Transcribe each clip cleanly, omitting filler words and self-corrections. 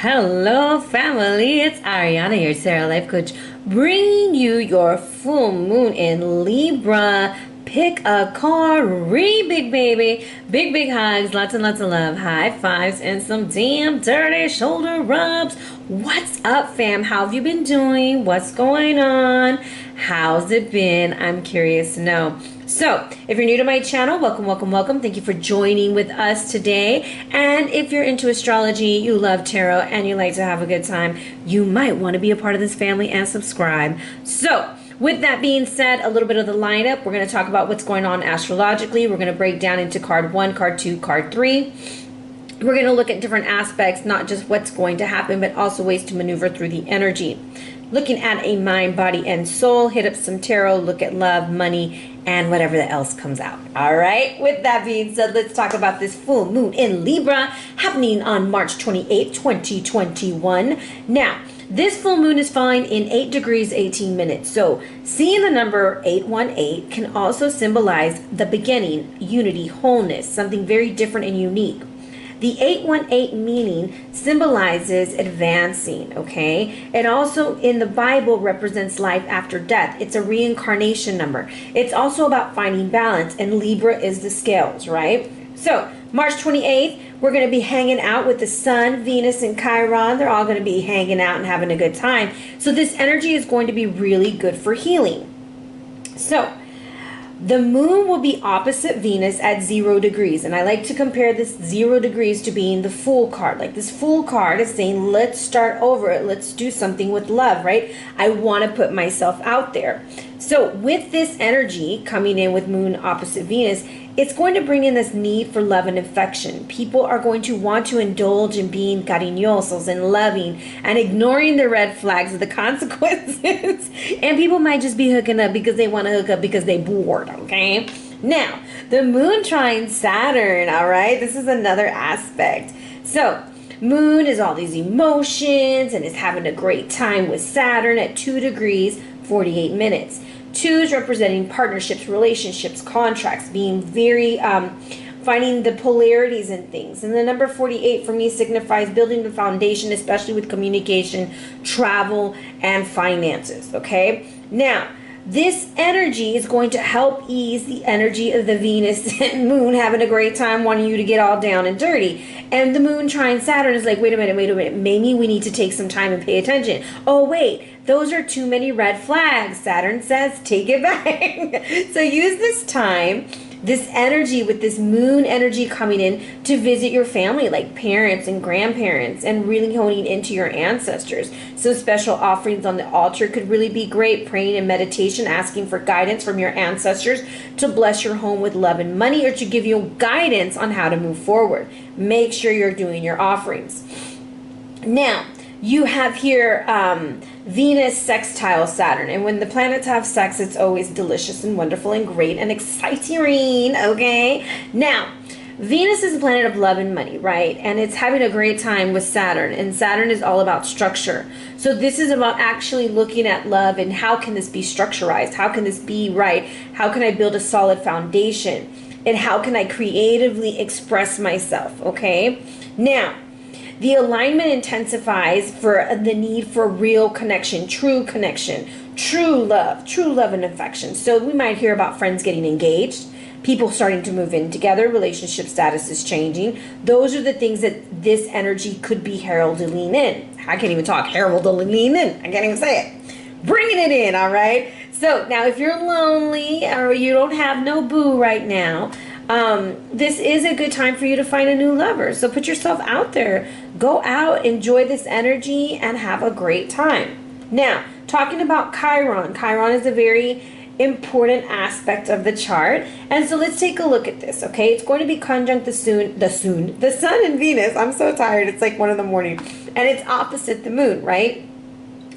Hello, family. It's Arhinna, your Sarah Life Coach, bringing you your full moon in Libra. Pick a card, read big baby. Big, big hugs, lots and lots of love, high fives, and some damn dirty shoulder rubs. What's up, fam? How have you been doing? What's going on? How's it been? I'm curious to know. So, if you're new to my channel, welcome, welcome, welcome. Thank you for joining with us today. And if you're into astrology, you love tarot, and you like to have a good time, you might want to be a part of this family and subscribe. So, with that being said, a little bit of the lineup. We're going to talk about what's going on astrologically. We're going to break down into card 1, card 2, card 3. We're going to look at different aspects, not just what's going to happen, but also ways to maneuver through the energy. Looking at a mind, body, and soul, hit up some tarot, look at love, money, and whatever else comes out. All right. With that being said, let's talk about this full moon in Libra happening on March 28, 2021. Now, this full moon is falling in 8 degrees, 18 minutes. So seeing the number 818 can also symbolize the beginning, unity, wholeness, something very different and unique. The 818 meaning symbolizes advancing, okay? It also in the Bible represents life after death. It's a reincarnation number. It's also about finding balance, and Libra is the scales, right? So March 28th, we're going to be hanging out with the Sun, Venus, and Chiron. They're all going to be hanging out and having a good time. So this energy is going to be really good for healing. So the moon will be opposite Venus at 0 degrees. And I like to compare this 0 degrees to being the Fool card. Like this Fool card is saying, let's start over it. Let's do something with love, right? I want to put myself out there. So with this energy coming in with moon opposite Venus, it's going to bring in this need for love and affection. People are going to want to indulge in being cariñosos and loving and ignoring the red flags of the consequences. And people might just be hooking up because they want to hook up because they're bored, okay? Now, the moon trines Saturn, all right? This is another aspect. So, moon is all these emotions and is having a great time with Saturn at 2 degrees, 48 minutes. 2 is representing partnerships, relationships, contracts, being very, finding the polarities in things. And the number 48 for me signifies building the foundation, especially with communication, travel, and finances, okay? Now, this energy is going to help ease the energy of the Venus and moon having a great time wanting you to get all down and dirty. And the moon trine Saturn is like, wait a minute. Maybe we need to take some time and pay attention. Oh, wait, those are too many red flags. Saturn says, take it back. So use this time, this energy with this moon energy coming in to visit your family, like parents and grandparents, and really honing into your ancestors. So special offerings on the altar could really be great. Praying and meditation, asking for guidance from your ancestors to bless your home with love and money, or to give you guidance on how to move forward. Make sure you're doing your offerings. Now, you have here Venus sextile Saturn. And when the planets have sex, it's always delicious and wonderful and great and exciting, okay? Now, Venus is a planet of love and money, right? And it's having a great time with Saturn. And Saturn is all about structure. So this is about actually looking at love and how can this be structurized? How can this be right? How can I build a solid foundation? And how can I creatively express myself, okay? Now, the alignment intensifies for the need for real connection, true love and affection. So we might hear about friends getting engaged, people starting to move in together, relationship status is changing. Those are the things that this energy could be heralding in. I can't even talk, heralding in. I can't even say it. Bringing it in, all right? So now if you're lonely or you don't have no boo right now, this is a good time for you to find a new lover. So put yourself out there. Go out, enjoy this energy, and have a great time. Now, talking about Chiron. Chiron is a very important aspect of the chart. And so let's take a look at this, okay? It's going to be conjunct the Sun and Venus. I'm so tired. It's like 1 in the morning. And it's opposite the moon, right?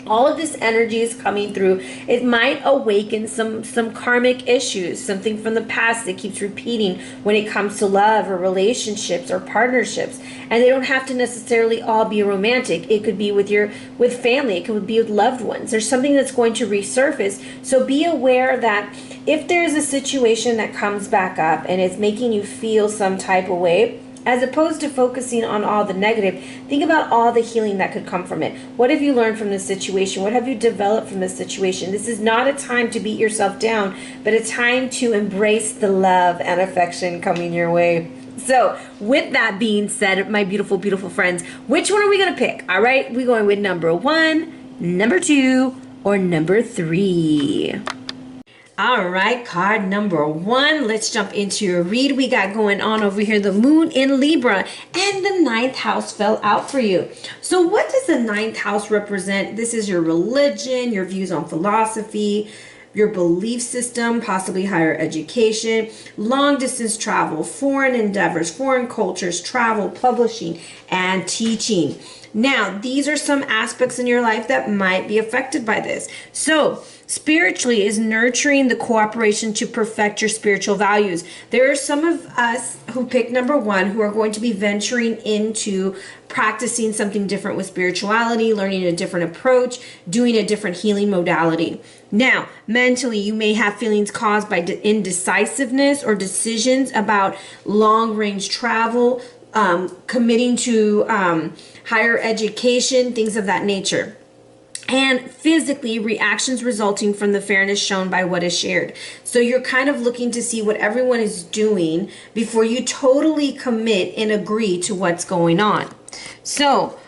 All of this energy is coming through. It might awaken some karmic issues, something from the past that keeps repeating when it comes to love or relationships or partnerships. And they don't have to necessarily all be romantic. It could be with family. It could be with loved ones. There's something that's going to resurface. So be aware that if there's a situation that comes back up and it's making you feel some type of way, As opposed to focusing on all the negative, think about all the healing that could come from it. What have you learned from this situation? What have you developed from this situation? This is not a time to beat yourself down, but a time to embrace the love and affection coming your way. So, with that being said, my beautiful, beautiful friends, which one are we going to pick? All right, we're going with number 1, number 2, or number 3. All right, card number 1. Let's jump into your read. We got going on over here the moon in Libra, and the 9th house fell out for you. So what does the 9th house represent? This is your religion, your views on philosophy, your belief system, possibly higher education, long distance travel, foreign endeavors, foreign cultures, travel, publishing, and teaching. Now, these are some aspects in your life that might be affected by this. So, spiritually is nurturing the cooperation to perfect your spiritual values. There are some of us who pick number 1 who are going to be venturing into practicing something different with spirituality, learning a different approach, doing a different healing modality. Now, mentally, you may have feelings caused by indecisiveness or decisions about long-range travel, committing to higher education, things of that nature. And physically, reactions resulting from the fairness shown by what is shared. So you're kind of looking to see what everyone is doing before you totally commit and agree to what's going on. So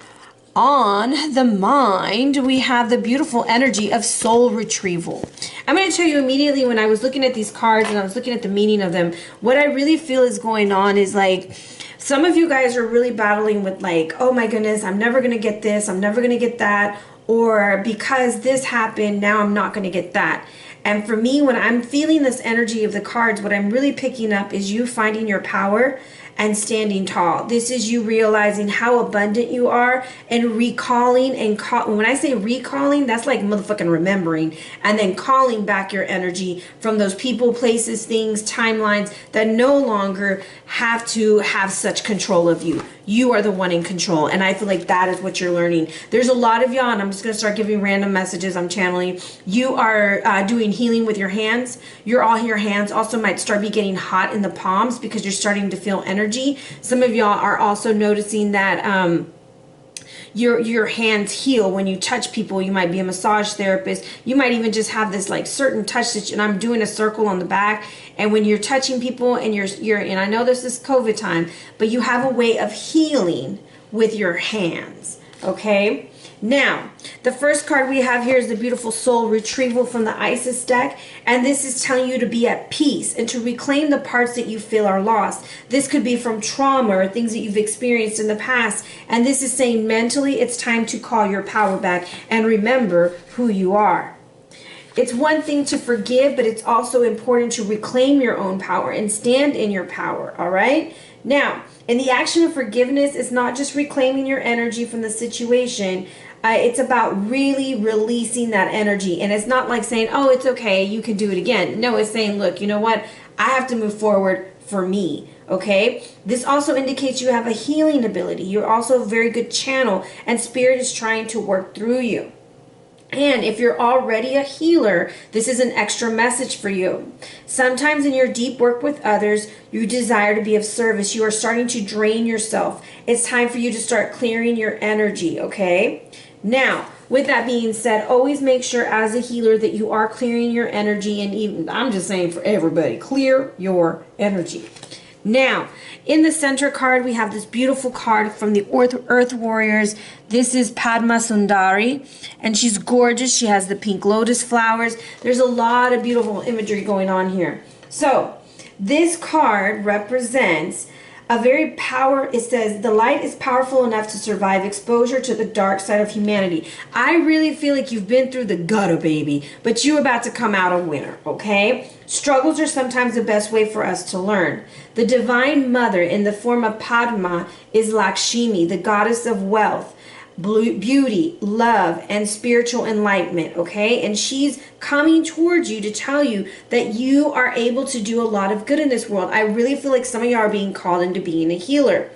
on the mind, we have the beautiful energy of soul retrieval. I'm going to tell you immediately, when I was looking at these cards and I was looking at the meaning of them, what I really feel is going on is like, some of you guys are really battling with like, oh my goodness, I'm never going to get this, I'm never going to get that, or because this happened, now I'm not going to get that. And for me, when I'm feeling this energy of the cards, what I'm really picking up is you finding your power and standing tall. This is you realizing how abundant you are and recalling and when I say recalling, that's like motherfucking remembering and then calling back your energy from those people, places, things, timelines that no longer have to have such control of you. You are the one in control. And I feel like that is what you're learning. There's a lot of y'all, and I'm just going to start giving random messages. I'm channeling. You are doing healing with your hands. Your hands also might start be getting hot in the palms because you're starting to feel energy. Some of y'all are also noticing that your hands heal when you touch people. You might be a massage therapist. You might even just have this like certain touch that and I'm doing a circle on the back. And when you're touching people and you're and I know this is COVID time, but you have a way of healing with your hands. Okay. Now, the first card we have here is the beautiful soul retrieval from the Isis deck. And this is telling you to be at peace and to reclaim the parts that you feel are lost. This could be from trauma or things that you've experienced in the past. And this is saying mentally it's time to call your power back and remember who you are. It's one thing to forgive, but it's also important to reclaim your own power and stand in your power, all right? Now, in the action of forgiveness, it's not just reclaiming your energy from the situation. It's about really releasing that energy. And it's not like saying, oh, it's okay, you can do it again. No, it's saying, look, you know what? I have to move forward for me. Okay, this also indicates you have a healing ability. You're also a very good channel, and spirit is trying to work through you. And if you're already a healer, this is an extra message for you. Sometimes in your deep work with others, you desire to be of service. You are starting to drain yourself. It's time for you to start clearing your energy, okay? Now, with that being said, always make sure as a healer that you are clearing your energy. And even, I'm just saying for everybody, clear your energy. Now, in the center card, we have this beautiful card from the Earth Warriors. This is Padma Sundari, and she's gorgeous. She has the pink lotus flowers. There's a lot of beautiful imagery going on here. So, this card represents a very it says, the light is powerful enough to survive exposure to the dark side of humanity. I really feel like you've been through the gutter, baby, but you're about to come out a winner, okay? Struggles are sometimes the best way for us to learn. The Divine Mother in the form of Padma is Lakshmi, the goddess of wealth, beauty, love, and spiritual enlightenment, okay? And she's coming towards you to tell you that you are able to do a lot of good in this world. I really feel like some of you are being called into being a healer.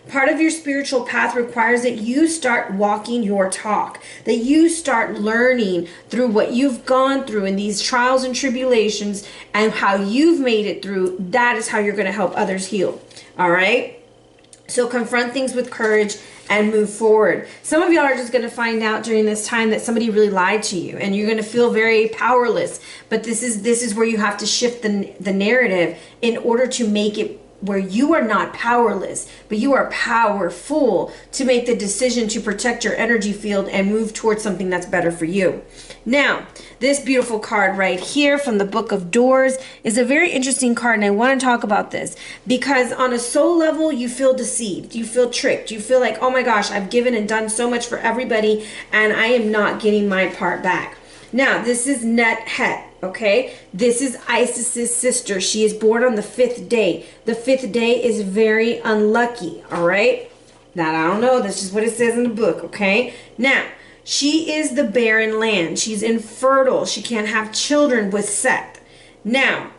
Part of your spiritual path requires that you start walking your talk, that you start learning through what you've gone through in these trials and tribulations and how you've made it through. That is how you're going to help others heal, all right? So confront things with courage and move forward. Some of y'all are just going to find out during this time that somebody really lied to you, and you're going to feel very powerless. But this is where you have to shift the narrative in order to make it where you are not powerless, but you are powerful to make the decision to protect your energy field and move towards something that's better for you. Now, this beautiful card right here from the Book of Doors is a very interesting card, and I want to talk about this because on a soul level, you feel deceived, you feel tricked, you feel like, oh my gosh, I've given and done so much for everybody, and I am not getting my part back. Now, this is Nethet, okay? This is Isis's sister. She is born on the 5th day. The 5th day is very unlucky, all right? Now, I don't know. That's just what it says in the book, okay? Now, she is the barren land. She's infertile. She can't have children with Seth. Now,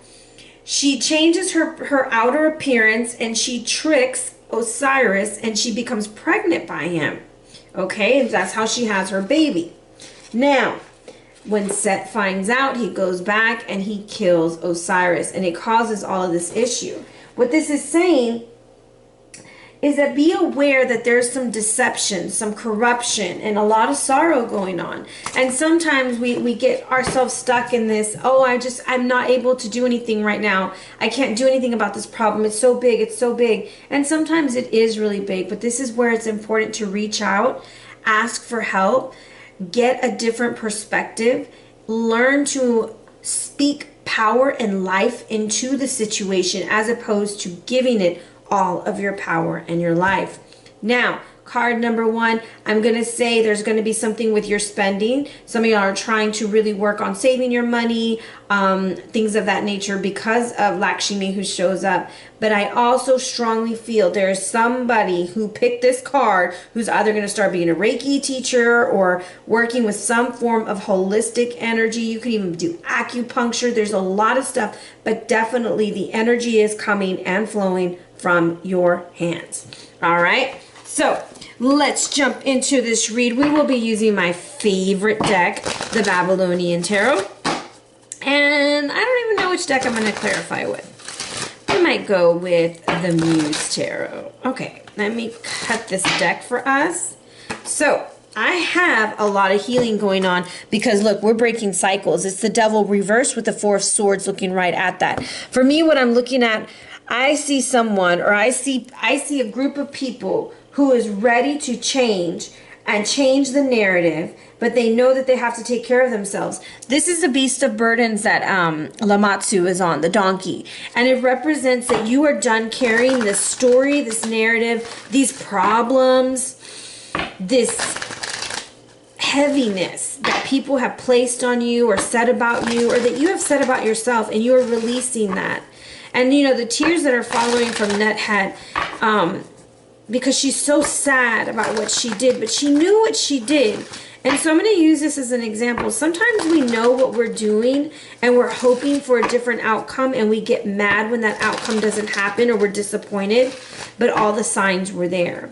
she changes her outer appearance, and she tricks Osiris, and she becomes pregnant by him, okay? And that's how she has her baby. Now, when Set finds out, he goes back and he kills Osiris, and it causes all of this issue. What this is saying is that be aware that there's some deception, some corruption, and a lot of sorrow going on. And sometimes we get ourselves stuck in this, oh, I'm not able to do anything right now. I can't do anything about this problem. It's so big, it's so big. And sometimes it is really big, but this is where it's important to reach out, ask for help, get a different perspective, learn to speak power and life into the situation as opposed to giving it all of your power and your life. Now, card number 1, I'm going to say there's going to be something with your spending. Some of y'all are trying to really work on saving your money, things of that nature because of Lakshmi who shows up. But I also strongly feel there's somebody who picked this card who's either going to start being a Reiki teacher or working with some form of holistic energy. You could even do acupuncture. There's a lot of stuff, but definitely the energy is coming and flowing from your hands. All right. So let's jump into this read. We will be using my favorite deck, the Babylonian Tarot. And I don't even know which deck I'm going to clarify with. I might go with the Muse Tarot. Okay, let me cut this deck for us. So I have a lot of healing going on because look, we're breaking cycles. It's the Devil reversed with the 4 of Swords looking right at that. For me, what I'm looking at, I see someone, or I see a group of people who is ready to change and change the narrative, but they know that they have to take care of themselves. This is the beast of burdens that Lamatsu is on, the donkey. And it represents that you are done carrying this story, this narrative, these problems, this heaviness that people have placed on you or said about you or that you have said about yourself, and you are releasing that. And you know, the tears that are following from Nethet, because she's so sad about what she did, but she knew what she did. And so I'm going to use this as an example. Sometimes we know what we're doing and we're hoping for a different outcome, and we get mad when that outcome doesn't happen or we're disappointed, but all the signs were there.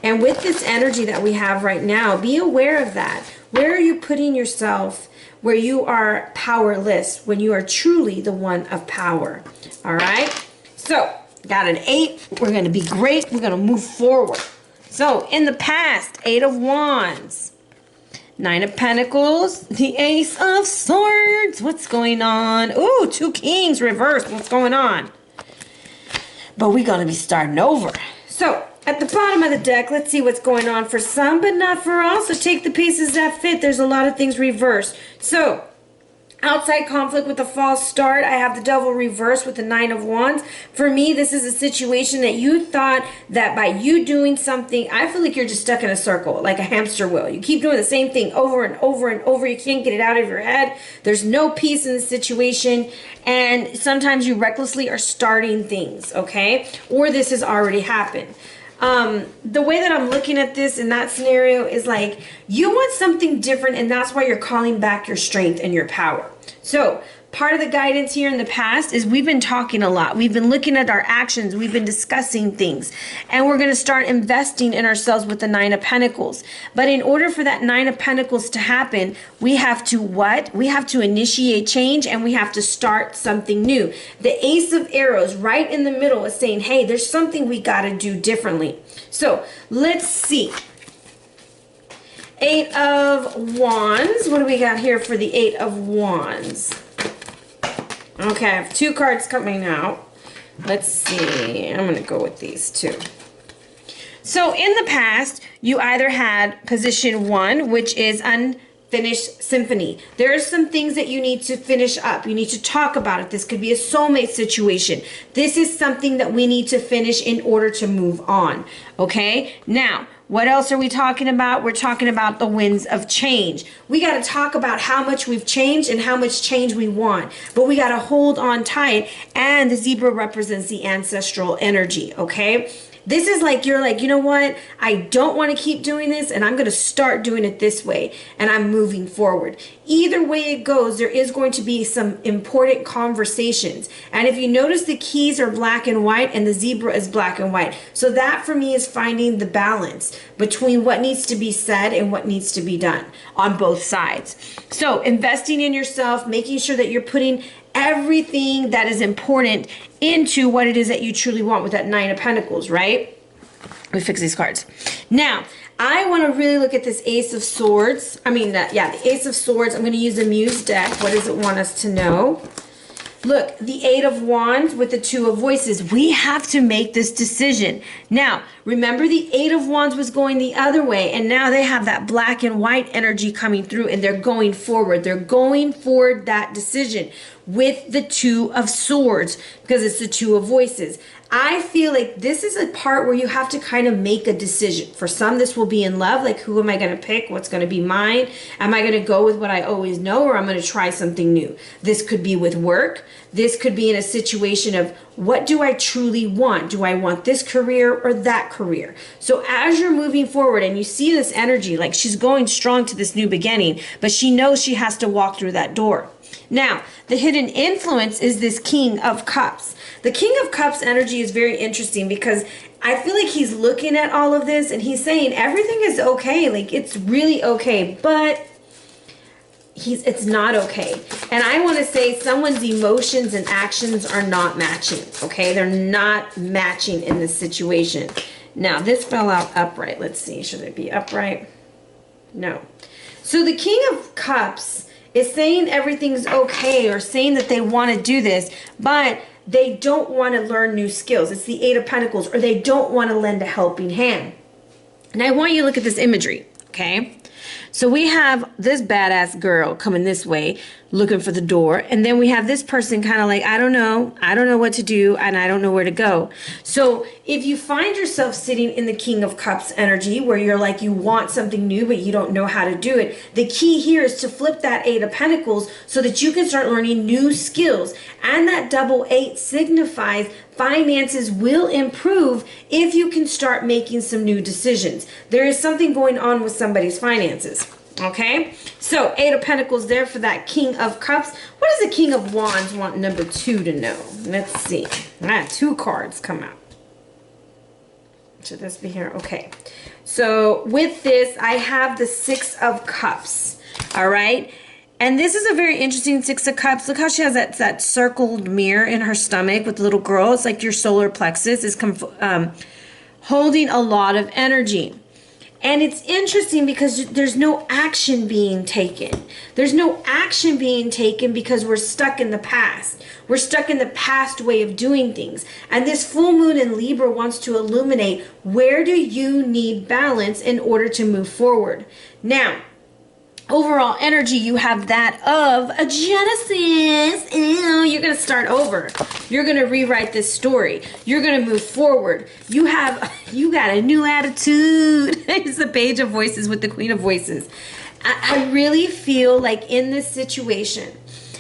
And with this energy that we have right now, be aware of that. Where are you putting yourself where you are powerless when you are truly the one of power? All right? So got an 8. We're going to be great. We're going to move forward. So in the past, 8 of Wands, 9 of Pentacles, the Ace of Swords. What's going on? Ooh, 2 Kings reversed. What's going on? But we're going to be starting over. So at the bottom of the deck, let's see what's going on for some, but not for all. So take the pieces that fit. There's a lot of things reversed. So outside conflict with a false start. I have the Devil reversed with the 9 of Wands. For me, this is a situation that you thought that by you doing something, I feel like you're just stuck in a circle, like a hamster wheel. You keep doing the same thing over and over and over. You can't get it out of your head. There's no peace in the situation. And sometimes you recklessly are starting things, okay? Or this has already happened. The way that I'm looking at this in that scenario is like you want something different, and that's why you're calling back your strength and your power. So part of the guidance here in the past is we've been talking a lot. We've been looking at our actions. We've been discussing things. And we're going to start investing in ourselves with the Nine of Pentacles. But in order for that Nine of Pentacles to happen, we have to what? We have to initiate change, and we have to start something new. The Ace of Arrows right in the middle is saying, hey, there's something we got to do differently. So let's see. Eight of Wands. What do we got here for the Eight of Wands? Okay, I have two cards coming out. Let's see. I'm going to go with these two. So in the past, you either had position 1, which is unfinished symphony. There are some things that you need to finish up. You need to talk about it. This could be a soulmate situation. This is something that we need to finish in order to move on. Okay? Now, what else are we talking about? We're talking about the winds of change. We got to talk about how much we've changed and how much change we want. But we got to hold on tight. And the zebra represents the ancestral energy, okay? This is like, you're like, you know what? I don't want to keep doing this, and I'm going to start doing it this way, and I'm moving forward. Either way it goes, there is going to be some important conversations. And if you notice, the keys are black and white, and the zebra is black and white. So that for me is finding the balance between what needs to be said and what needs to be done on both sides. So investing in yourself, making sure that you're putting everything that is important into what it is that you truly want with that Nine of Pentacles, right? We fix these cards. Now, I want to really look at this Ace of Swords. The Ace of Swords. I'm going to use the Muse deck. What does it want us to know? Look, the Eight of Wands with the Two of Voices. We have to make this decision. Now, remember the Eight of Wands was going the other way, and now they have that black and white energy coming through, and they're going forward. They're going for that decision with the Two of Swords because it's the Two of Voices. I feel like this is a part where you have to kind of make a decision. For some, this will be in love. Like, who am I going to pick? What's going to be mine? Am I going to go with what I always know, or I'm going to try something new? This could be with work. This could be in a situation of, what do I truly want? Do I want this career or that career? So as you're moving forward and you see this energy, like she's going strong to this new beginning, but she knows she has to walk through that door. Now, the hidden influence is this King of Cups. The King of Cups energy is very interesting because I feel like he's looking at all of this and he's saying everything is okay. Like, it's really okay, but it's not okay. And I want to say someone's emotions and actions are not matching, okay? They're not matching in this situation. Now, this fell out upright. Let's see. Should it be upright? No. So the King of Cups is saying everything's okay, or saying that they want to do this, but they don't want to learn new skills. It's the Eight of Pentacles, or they don't want to lend a helping hand. And I want you to look at this imagery, okay? So we have this badass girl coming this way, looking for the door. And then we have this person kind of like, I don't know what to do, and I don't know where to go. So if you find yourself sitting in the King of Cups energy, where you're like, you want something new, but you don't know how to do it, the key here is to flip that Eight of Pentacles so that you can start learning new skills. And that double 8 signifies finances will improve if you can start making some new decisions. There is something going on with somebody's finances. Okay, so Eight of Pentacles there for that King of Cups. What does the King of Wands want number 2 to know? Let's see. I had 2 cards come out. Should this be here? Okay. So with this, I have the Six of Cups. All right. And this is a very interesting Six of Cups. Look how she has that circled mirror in her stomach with the little girl. It's like your solar plexus is holding a lot of energy. And it's interesting because there's no action being taken. There's no action being taken because we're stuck in the past. We're stuck in the past way of doing things. And this full moon in Libra wants to illuminate, where do you need balance in order to move forward? Now, overall energy, you have that of a Genesis. Ew, you're going to start over. You're going to rewrite this story. You're going to move forward. You got a new attitude. It's the Page of Voices with the Queen of Voices. I really feel like in this situation,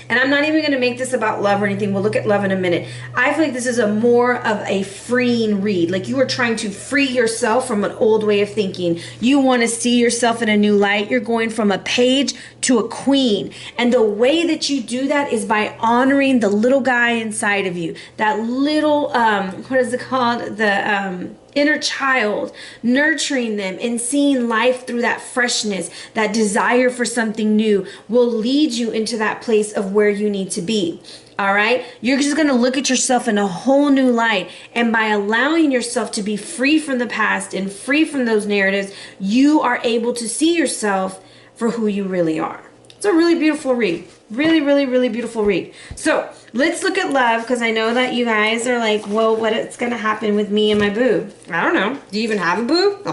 And I'm not even going to make this about love or anything. We'll look at love in a minute. I feel like this is a more of a freeing read. Like you are trying to free yourself from an old way of thinking. You want to see yourself in a new light. You're going from a page to a queen. And the way that you do that is by honoring the little guy inside of you. That little, what is it called? The inner child, nurturing them and seeing life through that freshness, that desire for something new will lead you into that place of where you need to be. All right. You're just going to look at yourself in a whole new light. And by allowing yourself to be free from the past and free from those narratives, you are able to see yourself for who you really are. It's a really beautiful read. Really, really, really beautiful read. So let's look at love, because I know that you guys are like, well, what is going to happen with me and my boo? I don't know. Do you even have a boo?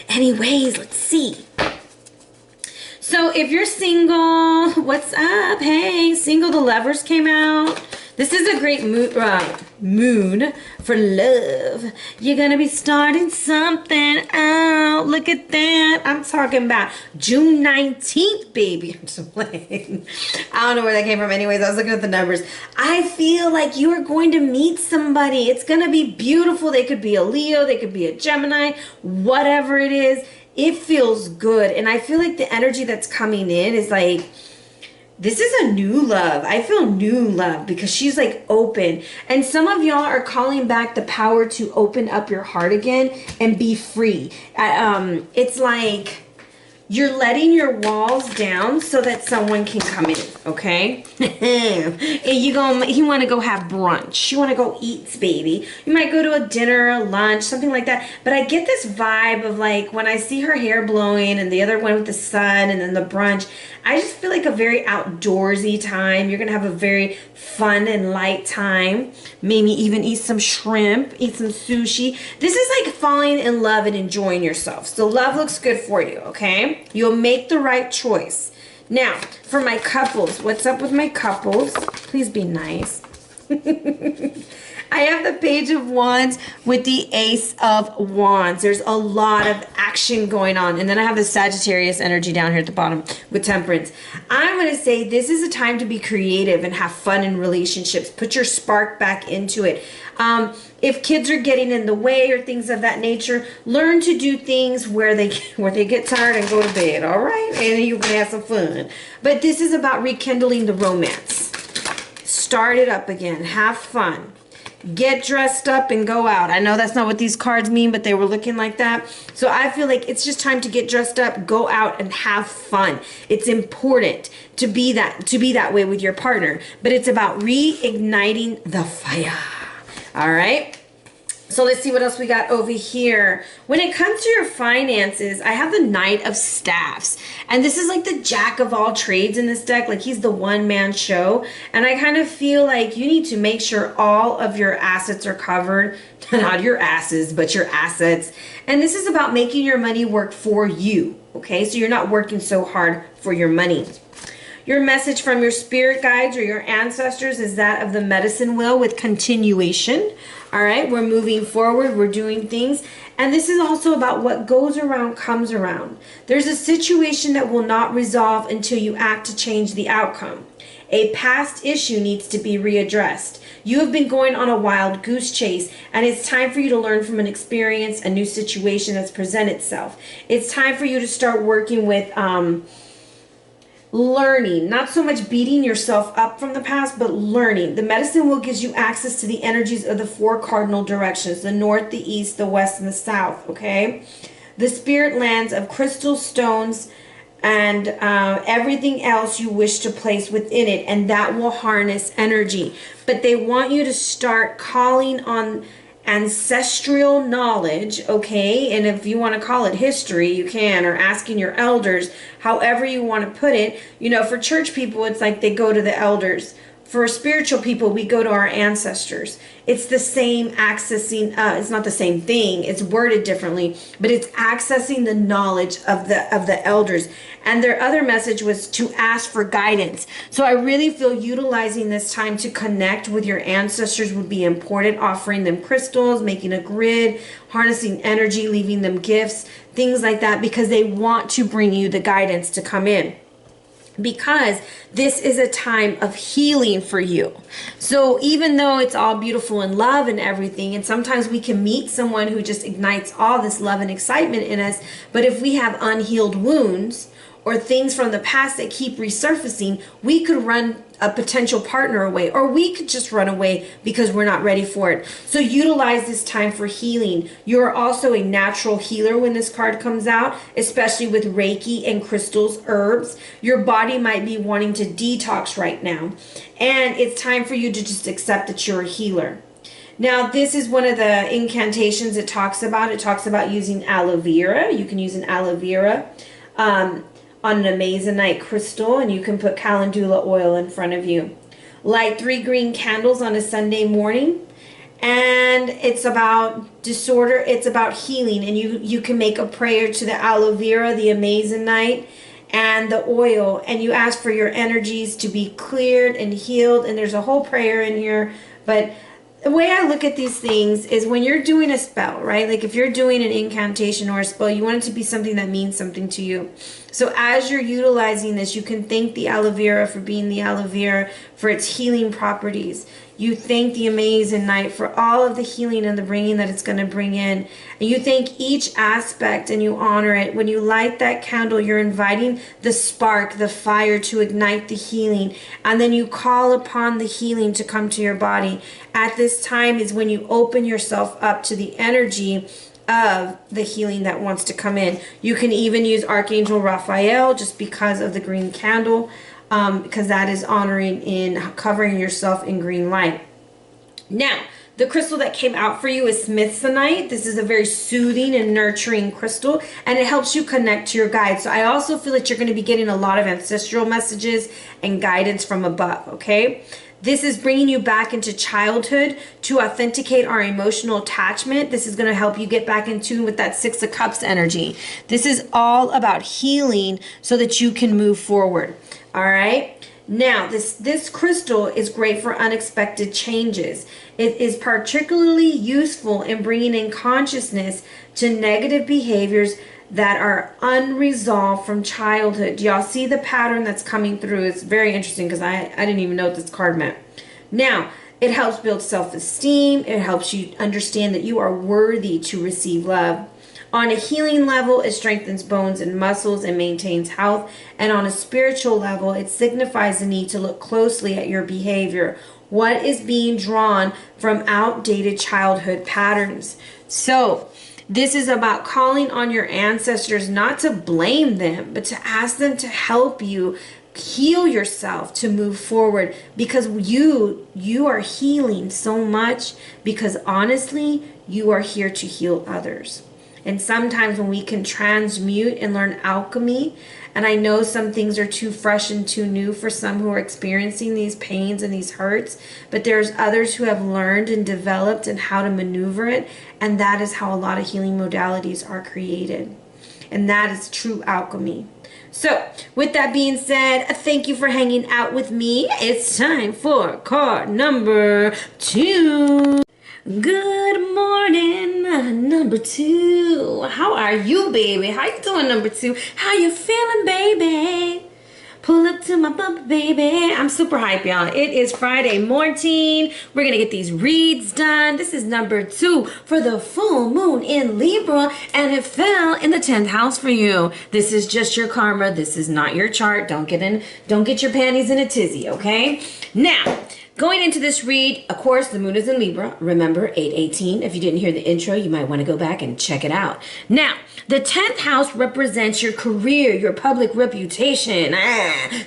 Anyways, let's see. So if you're single, what's up? Hey, single, the Lovers came out. This is a great moon for love. You're going to be starting something out. Look at that. I'm talking about June 19th, baby. I'm just playing. I don't know where that came from. Anyways, I was looking at the numbers. I feel like you are going to meet somebody. It's going to be beautiful. They could be a Leo. They could be a Gemini. Whatever it is, it feels good. And I feel like the energy that's coming in is like, this is a new love. I feel new love because she's like open. And some of y'all are calling back the power to open up your heart again and be free. It's like you're letting your walls down so that someone can come in, okay? And you want to go have brunch. You want to go eat, baby. You might go to a dinner, a lunch, something like that. But I get this vibe of like when I see her hair blowing and the other one with the sun and then the brunch, I just feel like a very outdoorsy time. You're going to have a very fun and light time. Maybe even eat some shrimp, eat some sushi. This is like falling in love and enjoying yourself. So love looks good for you, okay? You'll make the right choice. Now, for my couples, what's up with my couples? Please be nice. I have the Page of Wands with the Ace of Wands. There's a lot of action going on. And then I have the Sagittarius energy down here at the bottom with Temperance. I'm going to say this is a time to be creative and have fun in relationships. Put your spark back into it. If kids are getting in the way or things of that nature, learn to do things where they get tired and go to bed, all right? And you can have some fun. But this is about rekindling the romance. Start it up again. Have fun. Get dressed up and go out. I know that's not what these cards mean, but they were looking like that. So I feel like it's just time to get dressed up, go out and have fun. It's important to be that way with your partner, but it's about reigniting the fire. All right. So let's see what else we got over here. When it comes to your finances, I have the Knight of Staffs. And this is like the jack of all trades in this deck. Like he's the one-man show. And I kind of feel like you need to make sure all of your assets are covered. Not your asses, but your assets. And this is about making your money work for you. Okay, so you're not working so hard for your money. Your message from your spirit guides or your ancestors is that of the medicine wheel with continuation. All right, we're moving forward, we're doing things. And this is also about what goes around comes around. There's a situation that will not resolve until you act to change the outcome. A past issue needs to be readdressed. You have been going on a wild goose chase, and it's time for you to learn from an experience, a new situation that's presented itself. It's time for you to start working with learning, not so much beating yourself up from the past, but learning. The medicine wheel gives you access to the energies of the four cardinal directions, the north, the east, the west, and the south, okay? The spirit lands of crystal stones and everything else you wish to place within it, and that will harness energy. But they want you to start calling on ancestral knowledge, okay? And if you want to call it history, you can, or asking your elders, however you want to put it. You know, for church people, it's like they go to the elders. For spiritual people, we go to our ancestors. It's the same accessing, it's not the same thing, it's worded differently, but it's accessing the knowledge of the elders. And their other message was to ask for guidance. So I really feel utilizing this time to connect with your ancestors would be important, offering them crystals, making a grid, harnessing energy, leaving them gifts, things like that, because they want to bring you the guidance to come in. because this is a time of healing for you. So even though it's all beautiful and love and everything, and sometimes we can meet someone who just ignites all this love and excitement in us, but if we have unhealed wounds or things from the past that keep resurfacing, we could run a potential partner away, or we could just run away because we're not ready for it. So utilize this time for healing. You're also a natural healer when this card comes out, especially with Reiki and crystals, herbs. Your body might be wanting to detox right now, and it's time for you to just accept that you're a healer. Now, this is one of the incantations it talks about. It talks about using aloe vera. You can use an aloe vera on an amazonite crystal, and you can put calendula oil in front of you. Light 3 green candles on a Sunday morning, and it's about disorder, it's about healing, and you can make a prayer to the aloe vera, the amazonite, and the oil, and you ask for your energies to be cleared and healed, and there's a whole prayer in here. But the way I look at these things is when you're doing a spell, right? Like if you're doing an incantation or a spell, you want it to be something that means something to you. So as you're utilizing this, you can thank the aloe vera for being the aloe vera, for its healing properties. You thank the amazonite for all of the healing and the bringing that it's going to bring in. And you thank each aspect and you honor it. When you light that candle, you're inviting the spark, the fire to ignite the healing. And then you call upon the healing to come to your body. At this time is when you open yourself up to the energy of the healing that wants to come in. You can even use Archangel Raphael just because of the green candle. Because that is honoring in covering yourself in green light. Now, the crystal that came out for you is smithsonite. This is a very soothing and nurturing crystal, and it helps you connect to your guides. So I also feel that you're going to be getting a lot of ancestral messages and guidance from above, okay? This is bringing you back into childhood to authenticate our emotional attachment. This is going to help you get back in tune with that 6 of Cups energy. This is all about healing so that you can move forward. All right. Now, this crystal is great for unexpected changes. It is particularly useful in bringing in consciousness to negative behaviors that are unresolved from childhood. Do y'all see the pattern that's coming through? It's very interesting because I didn't even know what this card meant. Now, it helps build self-esteem. It helps you understand that you are worthy to receive love. On a healing level, it strengthens bones and muscles and maintains health. And on a spiritual level, it signifies the need to look closely at your behavior. What is being drawn from outdated childhood patterns? So, this is about calling on your ancestors, not to blame them, but to ask them to help you heal yourself to move forward, because you are healing so much, because honestly, you are here to heal others. And sometimes when we can transmute and learn alchemy, and I know some things are too fresh and too new for some who are experiencing these pains and these hurts, but there's others who have learned and developed and how to maneuver it, and that is how a lot of healing modalities are created. And that is true alchemy. So, with that being said, thank you for hanging out with me. It's time for card number 2. Good morning, number 2. How are you, baby? How you doing, number 2? How you feeling, baby? Pull up to my bump, baby. I'm super hype, y'all. It is Friday morning. We're going to get these reads done. This is number 2 for the full moon in Libra, and it fell in the 10th house for you. This is just your karma. This is not your chart. Don't get your panties in a tizzy, okay? Now, going into this read, of course, the moon is in Libra. Remember, 8/18. If you didn't hear the intro, you might want to go back and check it out. Now, the 10th house represents your career, your public reputation,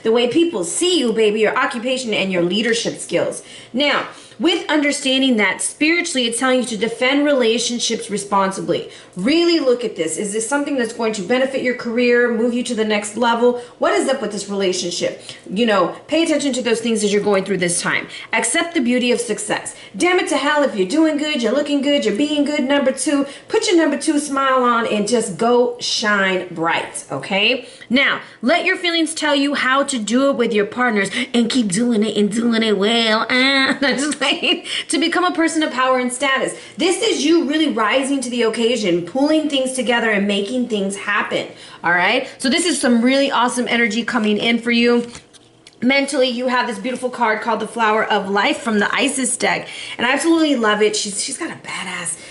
the way people see you, baby, your occupation and your leadership skills. Now, with understanding that spiritually, it's telling you to defend relationships responsibly. Really look at this. Is this something that's going to benefit your career, move you to the next level? What is up with this relationship? You know, pay attention to those things as you're going through this time. Accept the beauty of success. Damn it to hell, if you're doing good, you're looking good, you're being good, number 2, put your number 2 smile on and just go shine bright, okay? Now, let your feelings tell you how to do it with your partners, and keep doing it and doing it well. Just right? To become a person of power and status. This is you really rising to the occasion, pulling things together and making things happen. All right? So this is some really awesome energy coming in for you. Mentally, you have this beautiful card called the Flower of Life from the Isis deck. And I absolutely love it. She's got a badass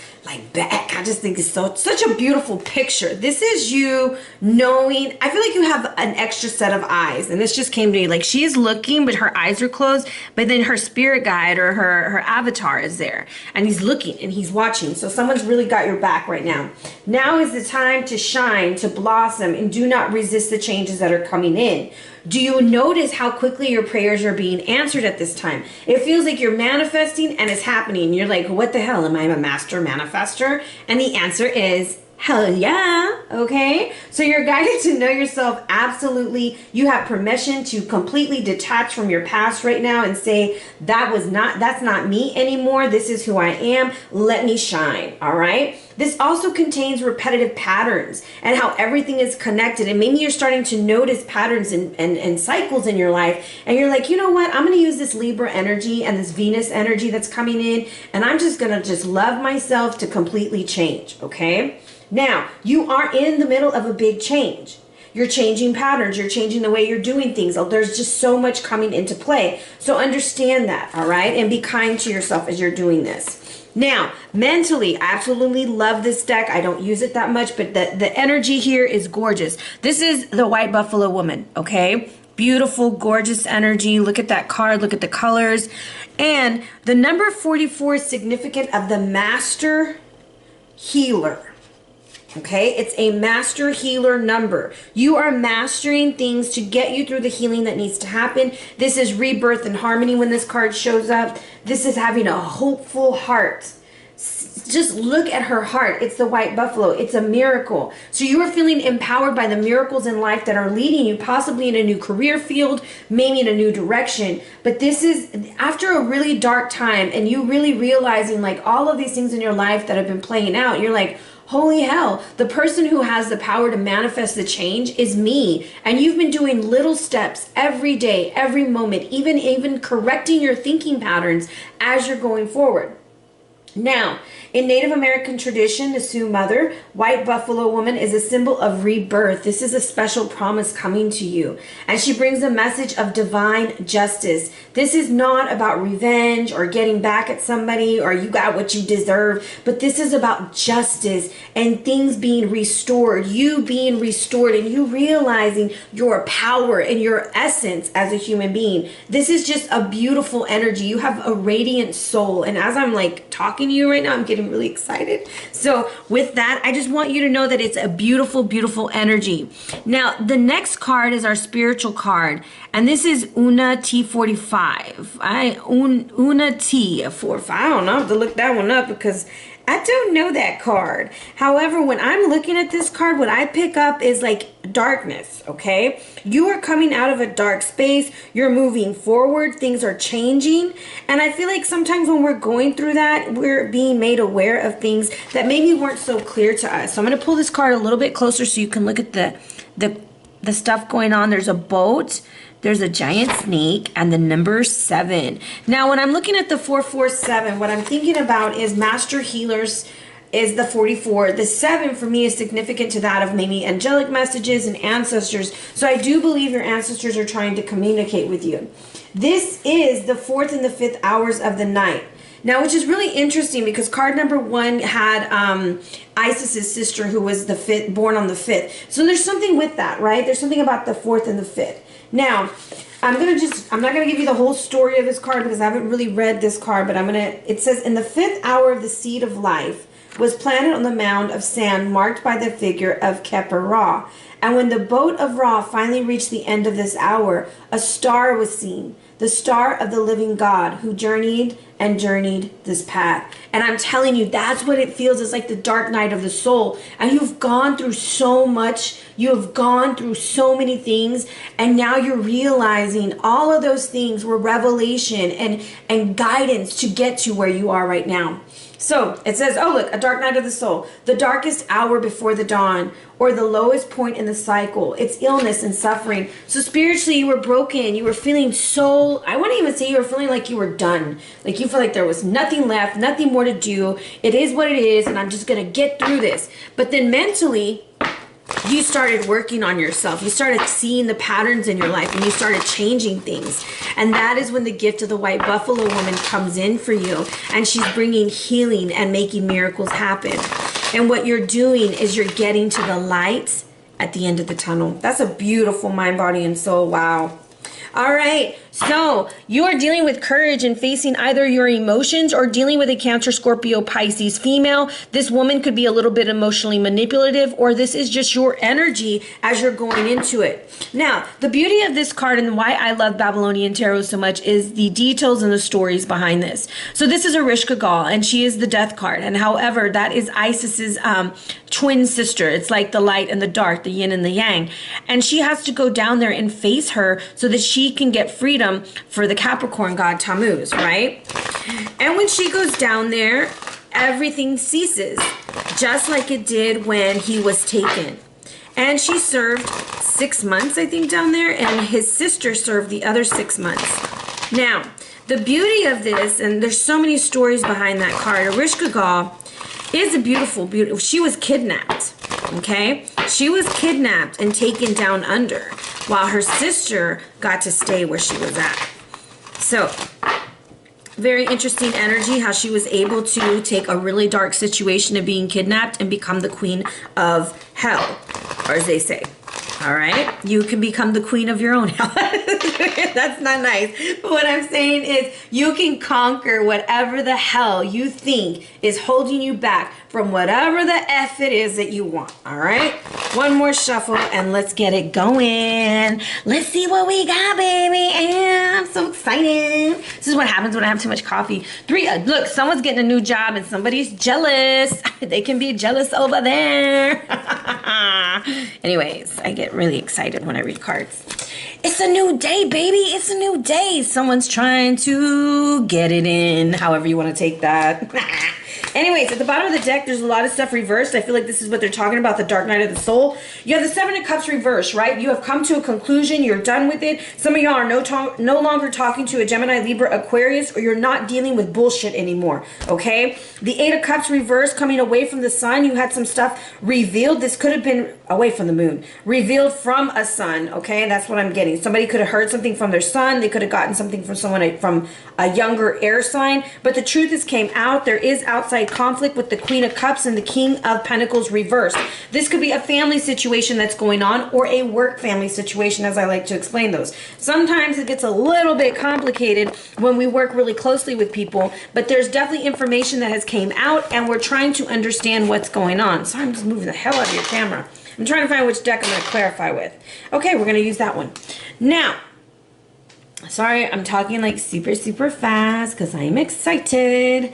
back. I just think it's such a beautiful picture. This is you knowing, I feel like you have an extra set of eyes, and this just came to me, like she is looking but her eyes are closed, but then her spirit guide or her avatar is there and he's looking and he's watching. So someone's really got your back right now. Now is the time to shine, to blossom, and do not resist the changes that are coming in. Do you notice how quickly your prayers are being answered at this time? It feels like you're manifesting and it's happening. You're like, what the hell? Am I a master manifester? And the answer is, hell yeah. Okay. So you're guided to know yourself. Absolutely. You have permission to completely detach from your past right now and say, that's not me anymore. This is who I am. Let me shine. All right. This also contains repetitive patterns and how everything is connected. And maybe you're starting to notice patterns and cycles in your life. And you're like, you know what? I'm going to use this Libra energy and this Venus energy that's coming in. And I'm just going to love myself to completely change. Okay. Now, you are in the middle of a big change. You're changing patterns. You're changing the way you're doing things. There's just so much coming into play. So understand that, all right? And be kind to yourself as you're doing this. Now, mentally, I absolutely love this deck. I don't use it that much, but the energy here is gorgeous. This is the White Buffalo Woman, okay? Beautiful, gorgeous energy. Look at that card. Look at the colors. And the number 44 is significant of the Master Healer. Okay, it's a master healer number. You are mastering things to get you through the healing that needs to happen. This is rebirth and harmony when this card shows up. This is having a hopeful heart. Just look at her heart. It's the White Buffalo. It's a miracle. So you are feeling empowered by the miracles in life that are leading you possibly in a new career field, maybe in a new direction. But this is after a really dark time and you really realizing like all of these things in your life that have been playing out. You're like, holy hell, the person who has the power to manifest the change is me. And you've been doing little steps every day, every moment, even correcting your thinking patterns as you're going forward. Now, in Native American tradition, the Sioux Mother, White Buffalo Woman is a symbol of rebirth. This is a special promise coming to you. And she brings a message of divine justice. This is not about revenge or getting back at somebody or you got what you deserve, but this is about justice and things being restored, you being restored and you realizing your power and your essence as a human being. This is just a beautiful energy. You have a radiant soul. And as I'm like talking to you right now, I'm getting really excited. So with that, I just want you to know that it's a beautiful, beautiful energy. Now, the next card is our spiritual card, and this is Una T45. Una T45. I don't know. I have to look that one up because I don't know that card. However, when I'm looking at this card, what I pick up is like darkness, okay? You are coming out of a dark space. You're moving forward. Things are changing. And I feel like sometimes when we're going through that, we're being made aware of things that maybe weren't so clear to us. So I'm going to pull this card a little bit closer so you can look at the stuff going on. There's a boat. There's a giant snake and the number 7. Now, when I'm looking at the 447, what I'm thinking about is master healers is the 44. The 7 for me is significant to that of maybe angelic messages and ancestors. So I do believe your ancestors are trying to communicate with you. This is the 4th and the 5th hours of the night. Now, which is really interesting because card number 1 had Isis's sister who was the 5th, born on the 5th. So there's something with that, right? There's something about the 4th and the 5th. Now, I'm not going to give you the whole story of this card because I haven't really read this card, but it says, in the 5th hour of the seed of life was planted on the mound of sand marked by the figure of Keper Ra. And when the boat of Ra finally reached the end of this hour, a star was seen, the star of the living God who journeyed and journeyed this path. And I'm telling you, that's what it feels. It's like the dark night of the soul. And you've gone through so much. You have gone through so many things. And now you're realizing all of those things were revelation and guidance to get to where you are right now. So it says, oh, look, a dark night of the soul, the darkest hour before the dawn, or the lowest point in the cycle. It's illness and suffering. So spiritually, you were broken. You were feeling so, I wouldn't even say you were feeling like you were done. Like you feel like there was nothing left, nothing more to do. It is what it is, and I'm just going to get through this. But then mentally, you started working on yourself. You started seeing the patterns in your life, and you started changing things. And that is when the gift of the white buffalo woman comes in for you, and she's bringing healing and making miracles happen. And what you're doing is you're getting to the light at the end of the tunnel. That's a beautiful mind, body, and soul. Wow. All right, so you are dealing with courage and facing either your emotions or dealing with a Cancer, Scorpio, Pisces female. This woman could be a little bit emotionally manipulative, or this is just your energy as you're going into it. Now, the beauty of this card and why I love Babylonian Tarot so much is the details and the stories behind this. So this is Arishka Gal, and she is the death card. And however, that is Isis's twin sister. It's like the light and the dark, the yin and the yang. And she has to go down there and face her so that she can get freedom for the Capricorn god Tammuz, right? And when she goes down there, everything ceases, just like it did when he was taken. And she served 6 months, I think, down there, and his sister served the other 6 months. Now, the beauty of this, and there's so many stories behind that card, Arishka Gal is a beautiful, beautiful, she was kidnapped, okay? She was kidnapped and taken down under, while her sister got to stay where she was at. So, very interesting energy, how she was able to take a really dark situation of being kidnapped and become the queen of hell, or as they say. All right, you can become the queen of your own hell. That's not nice. But what I'm saying is you can conquer whatever the hell you think is holding you back from whatever the F it is that you want. All right, one more shuffle and let's get it going. Let's see what we got, baby. And I'm so excited. This is what happens when I have too much coffee. Look, someone's getting a new job and somebody's jealous. They can be jealous over there. Anyways, I get really excited when I read cards. It's a new day, baby. It's a new day. Someone's trying to get it in, however you want to take that. Anyways, at the bottom of the deck, there's a lot of stuff reversed. I feel like this is what they're talking about, the dark night of the soul. You have the Seven of Cups reversed, right? You have come to a conclusion. You're done with it. Some of y'all are no longer talking to a Gemini, Libra, Aquarius, or you're not dealing with bullshit anymore, okay? The Eight of Cups reversed, coming away from the sun. You had some stuff revealed. This could have been away from the moon. Revealed from a sun, okay? That's what I'm getting. Somebody could have heard something from their sun. They could have gotten something from someone from a younger air sign. But the truth is came out. There is outside conflict with the Queen of Cups and the King of Pentacles reversed. This could be a family situation that's going on, or a work family situation, as I like to explain those. Sometimes it gets a little bit complicated when we work really closely with people, but there's definitely information that has came out and we're trying to understand what's going on. So I'm just moving the hell out of your camera. I'm trying to find which deck I'm going to clarify with. Okay, we're going to use that one. Now, sorry, I'm talking like super, super fast because I'm excited.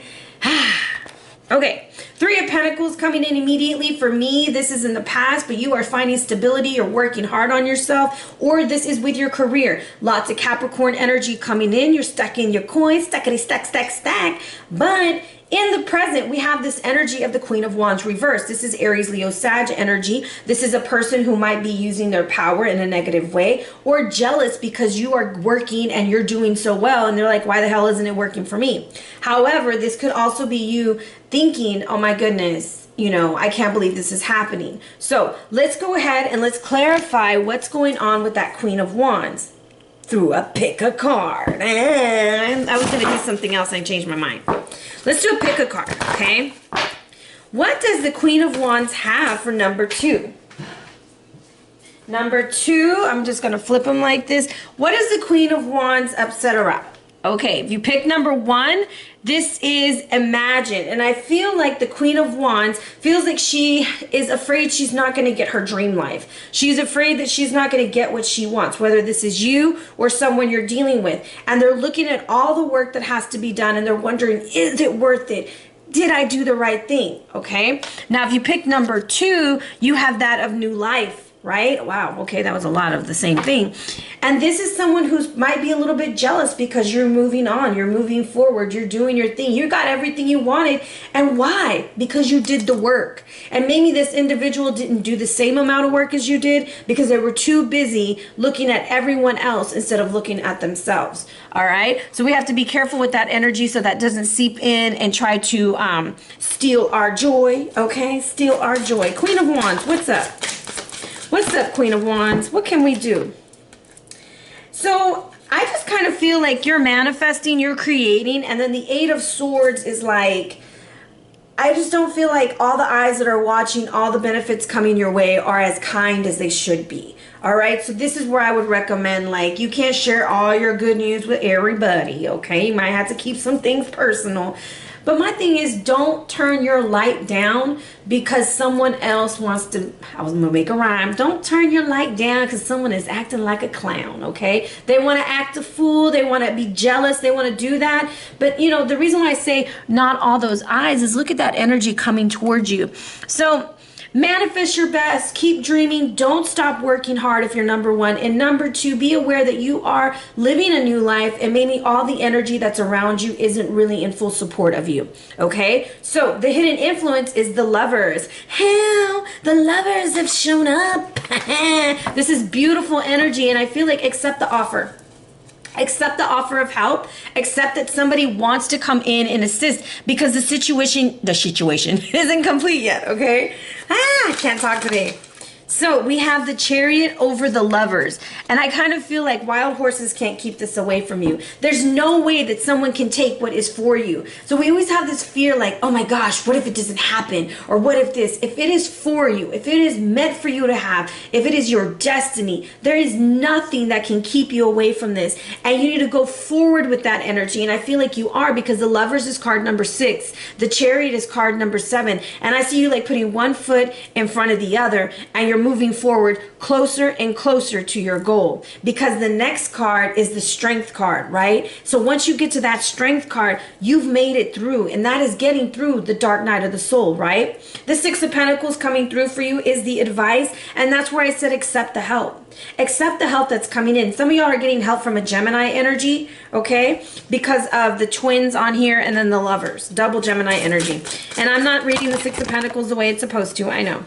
Okay, Three of Pentacles coming in immediately. For me, this is in the past, but you are finding stability. You're working hard on yourself, or this is with your career. Lots of Capricorn energy coming in. You're stuck in your coins, stackity stack, stack, stack. But in the present, we have this energy of the Queen of Wands reversed. This is Aries, Leo, Sag energy. This is a person who might be using their power in a negative way, or jealous because you are working and you're doing so well and they're like, why the hell isn't it working for me? However, this could also be you thinking, oh my goodness, you know, I can't believe this is happening. So let's go ahead and let's clarify what's going on with that Queen of Wands through a pick a card. And I was going to do something else. I changed my mind. Let's do a pick a card, okay? What does the Queen of Wands have for number 2? Number 2, I'm just going to flip them like this. What is the Queen of Wands upset around? Okay, if you pick number 1, this is Imagine. And I feel like the Queen of Wands feels like she is afraid she's not going to get her dream life. She's afraid that she's not going to get what she wants, whether this is you or someone you're dealing with. And they're looking at all the work that has to be done and they're wondering, is it worth it? Did I do the right thing? Okay, now if you pick number 2, you have that of new life. right? Wow, okay, that was a lot of the same thing. And this is someone who might be a little bit jealous because you're moving on, you're moving forward, you're doing your thing, you got everything you wanted. And why? Because you did the work. And maybe this individual didn't do the same amount of work as you did because they were too busy looking at everyone else instead of looking at themselves. All right, so we have to be careful with that energy so that doesn't seep in and try to steal our joy. Okay, steal our joy. Queen of Wands, what's up? What's up, Queen of Wands? What can we do? So I just kind of feel like you're manifesting, you're creating, and then the Eight of Swords is like, I just don't feel like all the eyes that are watching, all the benefits coming your way are as kind as they should be. All right, so this is where I would recommend, like, you can't share all your good news with everybody, okay? You might have to keep some things personal. But my thing is, don't turn your light down because someone else wants to, I was gonna make a rhyme. Don't turn your light down because someone is acting like a clown, okay? They wanna act a fool, they wanna be jealous, they wanna do that. But you know, the reason why I say not all those eyes is look at that energy coming towards you. So manifest your best, keep dreaming, don't stop working hard if you're number one. And number two, be aware that you are living a new life and maybe all the energy that's around you isn't really in full support of you, okay? So the hidden influence is the Lovers. Hell, the Lovers have shown up. This is beautiful energy and I feel like accept the offer. Accept the offer of help. Accept that somebody wants to come in and assist because the situation isn't complete yet, okay? I can't talk today. So we have the Chariot over the Lovers. And I kind of feel like wild horses can't keep this away from you. There's no way that someone can take what is for you. So we always have this fear like, oh my gosh, what if it doesn't happen? Or what if this? If it is for you, if it is meant for you to have, if it is your destiny, there is nothing that can keep you away from this. And you need to go forward with that energy. And I feel like you are because the Lovers is card number 6. The Chariot is card number 7. And I see you like putting one foot in front of the other and you're moving forward closer and closer to your goal because the next card is the Strength card, right? So once you get to that Strength card, you've made it through, and that is getting through the dark night of the soul, right? The Six of Pentacles coming through for you is the advice, and that's where I said accept the help. Accept the help that's coming in. Some of y'all are getting help from a Gemini energy, okay? Because of the twins on here and then the Lovers, double Gemini energy. And I'm not reading the Six of Pentacles the way it's supposed to, I know.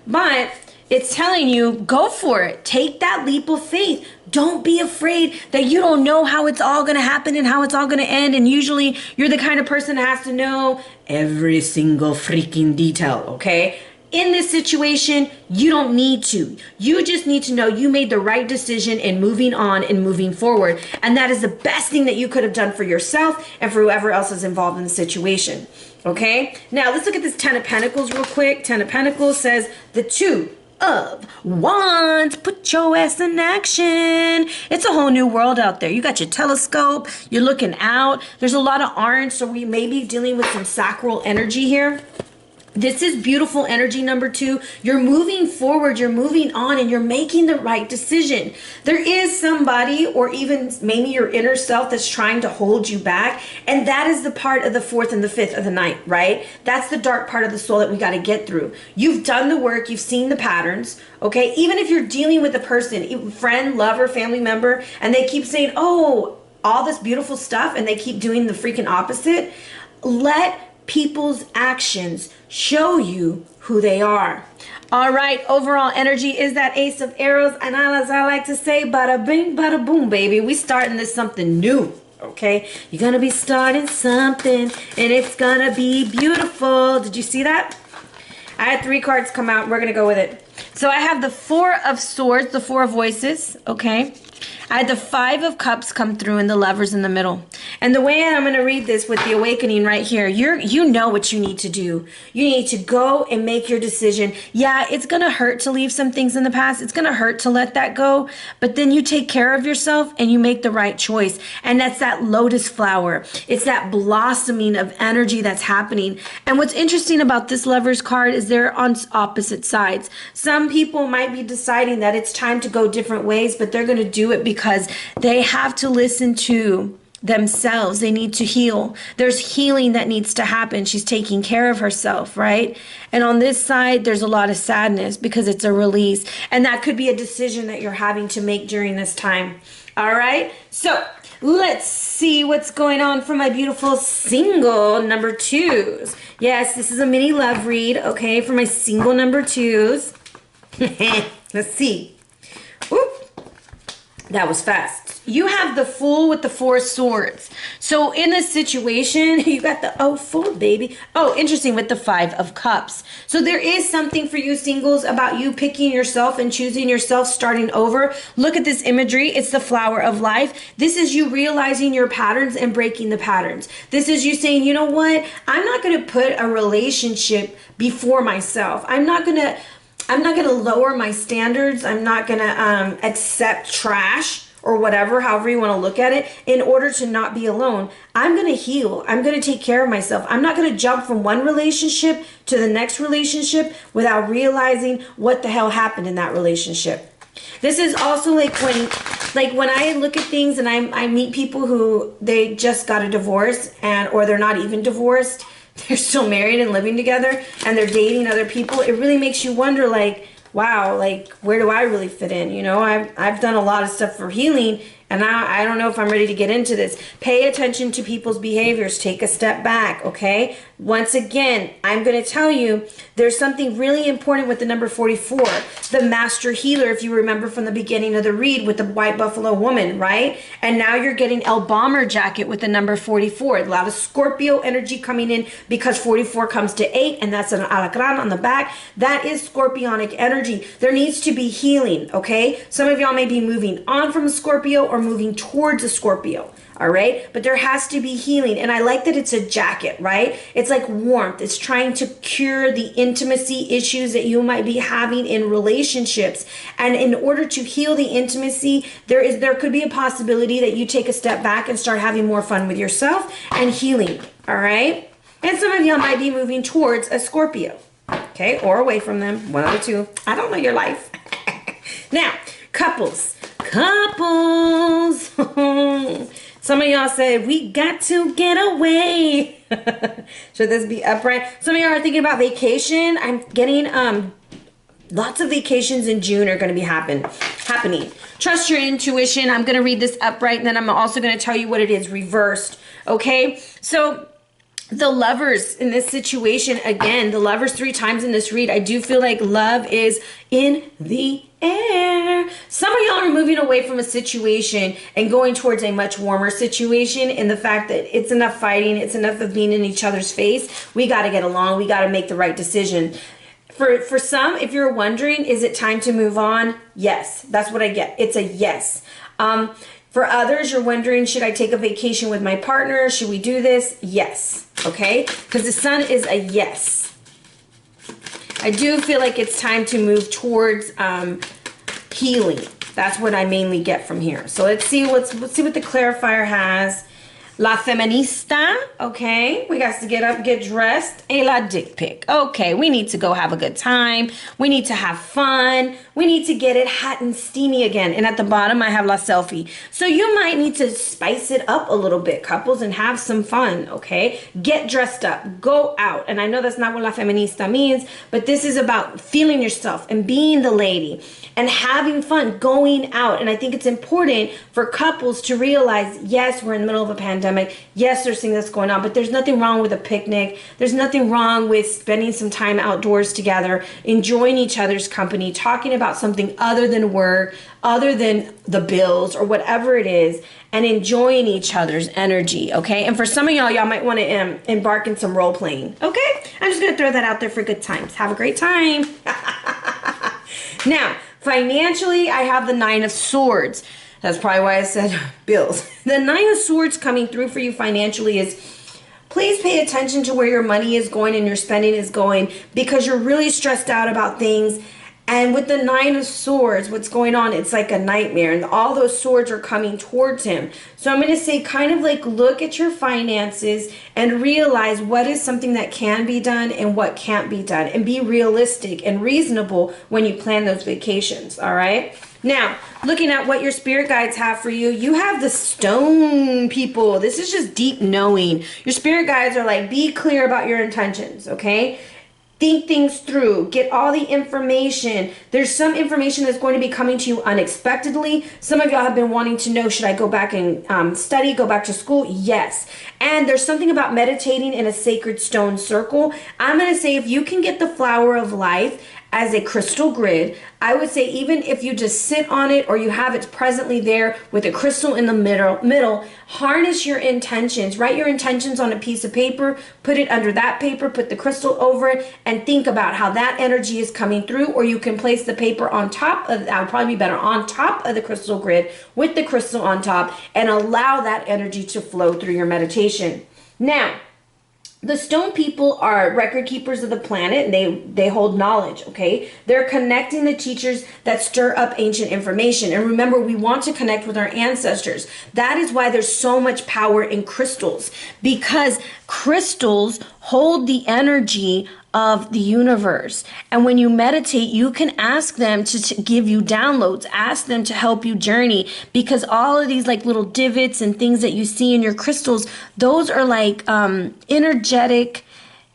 But it's telling you, go for it. Take that leap of faith. Don't be afraid that you don't know how it's all going to happen and how it's all going to end. And usually you're the kind of person that has to know every single freaking detail, okay? In this situation, you don't need to. You just need to know you made the right decision in moving on and moving forward. And that is the best thing that you could have done for yourself and for whoever else is involved in the situation. Okay? Now, let's look at this Ten of Pentacles real quick. Ten of Pentacles says the Two of Wands. Put your ass in action. It's a whole new world out there. You got your telescope. You're looking out. There's a lot of orange, so we may be dealing with some sacral energy here. This is beautiful energy, number 2. You're moving forward, you're moving on, and you're making the right decision. There is somebody, or even maybe your inner self, that's trying to hold you back. And that is the part of the 4th and the 5th of the night, right? That's the dark part of the soul that we got to get through. You've done the work, you've seen the patterns, okay? Even if you're dealing with a person, friend, lover, family member, and they keep saying, oh, all this beautiful stuff, and they keep doing the freaking opposite, let people's actions show you who they are. All right, overall energy is that Ace of Arrows, and as I like to say, bada bing, bada boom, baby. We starting this something new, okay? You're gonna be starting something, and it's gonna be beautiful. Did you see that? I had 3 cards come out. We're gonna go with it. So I have the 4 of Swords, the 4 of Voices, okay? I had the 5 of Cups come through and the Lovers in the middle. And the way I'm going to read this with the Awakening right here, you know what you need to do. You need to go and make your decision. Yeah, it's going to hurt to leave some things in the past. It's going to hurt to let that go. But then you take care of yourself and you make the right choice. And that's that lotus flower. It's that blossoming of energy that's happening. And what's interesting about this Lovers card is they're on opposite sides. Some people might be deciding that it's time to go different ways, but they're going to do it because they have to listen to themselves. They need to heal. There's healing that needs to happen. She's taking care of herself, right? And on this side, there's a lot of sadness because it's a release. And that could be a decision that you're having to make during this time. All right? So let's see what's going on for my beautiful single number 2s. Yes, this is a mini love read, okay, for my single number 2s. Let's see. Whoop. That was fast. You have the Fool with the 4 swords. So in this situation, you got the, Fool, baby. Oh, interesting, with the 5 of cups. So there is something for you singles about you picking yourself and choosing yourself, starting over. Look at this imagery. It's the flower of life. This is you realizing your patterns and breaking the patterns. This is you saying, you know what? I'm not going to put a relationship before myself. I'm not going to lower my standards. I'm not going to accept trash or whatever, however you want to look at it, in order to not be alone. I'm going to heal. I'm going to take care of myself. I'm not going to jump from one relationship to the next relationship without realizing what the hell happened in that relationship. This is also like when I look at things and I meet people who they just got a divorce or they're not even divorced. They're still married and living together and they're dating other people. It really makes you wonder, like, wow, like, where do I really fit in? You know, I've done a lot of stuff for healing, and I don't know if I'm ready to get into this. Pay attention to people's behaviors. Take a step back, okay? Once again, I'm going to tell you there's something really important with the number 44, the master healer, if you remember from the beginning of the read with the white buffalo woman, right? And now you're getting El Bomber jacket with the number 44. A lot of Scorpio energy coming in because 44 comes to 8, and that's an alacran on the back. That is Scorpionic energy. There needs to be healing, okay? Some of y'all may be moving on from a Scorpio or moving towards a Scorpio. All right, but there has to be healing. And I like that it's a jacket, right? It's like warmth. It's trying to cure the intimacy issues that you might be having in relationships. And in order to heal the intimacy, there could be a possibility that you take a step back and start having more fun with yourself and healing. All right, and some of y'all might be moving towards a Scorpio, okay, or away from them, one of the two. I don't know your life. Now, couples. Some of y'all said, we got to get away. Should this be upright? Some of y'all are thinking about vacation. I'm getting lots of vacations in June are going to be happening. Trust your intuition. I'm going to read this upright, and then I'm also going to tell you what it is reversed. Okay? So the lovers in this situation, again, the lovers 3 times in this read, I do feel like love is in the air. Some of y'all are moving away from a situation and going towards a much warmer situation in the fact that it's enough fighting, it's enough of being in each other's face. We got to get along. We got to make the right decision. For some, if you're wondering, is it time to move on? Yes, that's what I get. It's a yes. For others, you're wondering, should I take a vacation with my partner? Should we do this? Yes. Okay? Because the sun is a yes. I do feel like it's time to move towards healing. That's what I mainly get from here. So let's see what the clarifier has. La feminista, okay. We got to get up, get dressed. A la dick pic. Okay, we need to go have a good time. We need to have fun. We need to get it hot and steamy again. And at the bottom, I have la selfie. So you might need to spice it up a little bit, couples, and have some fun, okay? Get dressed up. Go out. And I know that's not what la feminista means, but this is about feeling yourself and being the lady and having fun, going out. And I think it's important for couples to realize, yes, we're in the middle of a pandemic. Yes, there's things that's going on, but there's nothing wrong with a picnic. There's nothing wrong with spending some time outdoors together, enjoying each other's company, talking about something other than work, other than the bills or whatever it is, and enjoying each other's energy, okay? And for some of y'all might want to embark in some role playing, okay? I'm just going to throw that out there for good times. Have a great time. Now, financially, I have the 9 of Swords. That's probably why I said bills. The 9 of Swords coming through for you financially is, please pay attention to where your money is going and your spending is going, because you're really stressed out about things And with the Nine of Swords, what's going on? It's like a nightmare, and all those swords are coming towards him. So I'm going to say kind of like look at your finances and realize what is something that can be done and what can't be done, and be realistic and reasonable when you plan those vacations, all right? Now, looking at what your spirit guides have for you, you have the stone people. This is just deep knowing. Your spirit guides are like, be clear about your intentions, okay? Think things through. Get all the information. There's some information that's going to be coming to you unexpectedly. Some of y'all have been wanting to know, should I go back and study, go back to school? Yes. And there's something about meditating in a sacred stone circle. I'm going to say if you can get the flower of life as a crystal grid, I would say even if you just sit on it or you have it presently there with a crystal in the middle, harness your intentions. Write your intentions on a piece of paper, put it under that paper, put the crystal over it, and think about how that energy is coming through. Or you can place the paper on top of, that would probably be better, on top of the crystal grid with the crystal on top, and allow that energy to flow through your meditation. Now, the stone people are record keepers of the planet, and they hold knowledge, okay? They're connecting the teachers that stir up ancient information. And remember, we want to connect with our ancestors. That is why there's so much power in crystals, because crystals hold the energy of the universe. And when you meditate, you can ask them to give you downloads, ask them to help you journey, because all of these like little divots and things that you see in your crystals, those are like energetic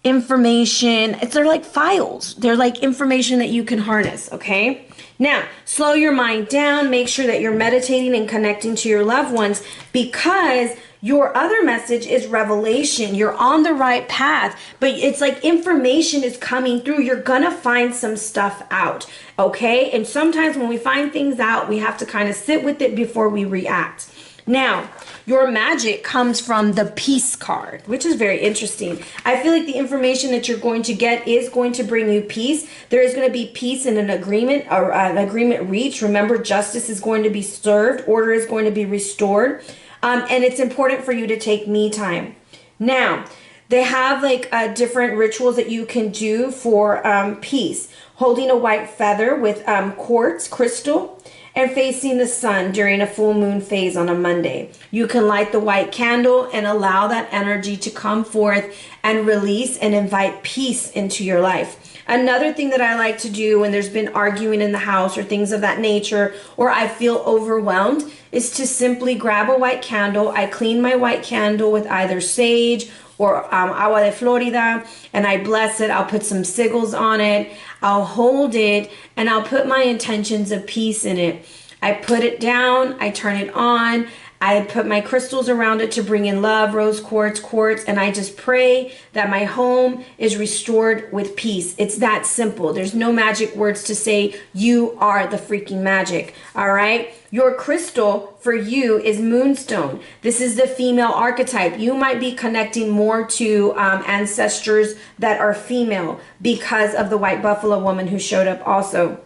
information. They're like files. They're like information that you can harness, okay? Now, slow your mind down. Make sure that you're meditating and connecting to your loved ones, because your other message is revelation. You're on the right path, but it's like information is coming through. You're gonna find some stuff out, okay? And sometimes when we find things out, we have to kind of sit with it before we react. Now, your magic comes from the peace card, which is very interesting. I feel like the information that you're going to get is going to bring you peace. There is going to be peace in an agreement, or an agreement reached. Remember, justice is going to be served. Order is going to be restored. And it's important for you to take me time. Now, they have like different rituals that you can do for peace. Holding a white feather with quartz crystal, and facing the sun during a full moon phase on a Monday. You can light the white candle and allow that energy to come forth and release and invite peace into your life. Another thing that I like to do when there's been arguing in the house or things of that nature, or I feel overwhelmed, is to simply grab a white candle. I clean my white candle with either sage or agua de Florida, and I bless it. I'll put some sigils on it. I'll hold it, and I'll put my intentions of peace in it. I put it down, I turn it on, I put my crystals around it to bring in love, rose quartz, and I just pray that my home is restored with peace. It's that simple. There's no magic words to say. You are the freaking magic, all right? Your crystal for you is moonstone. This is the female archetype. You might be connecting more to ancestors that are female because of the white buffalo woman who showed up also.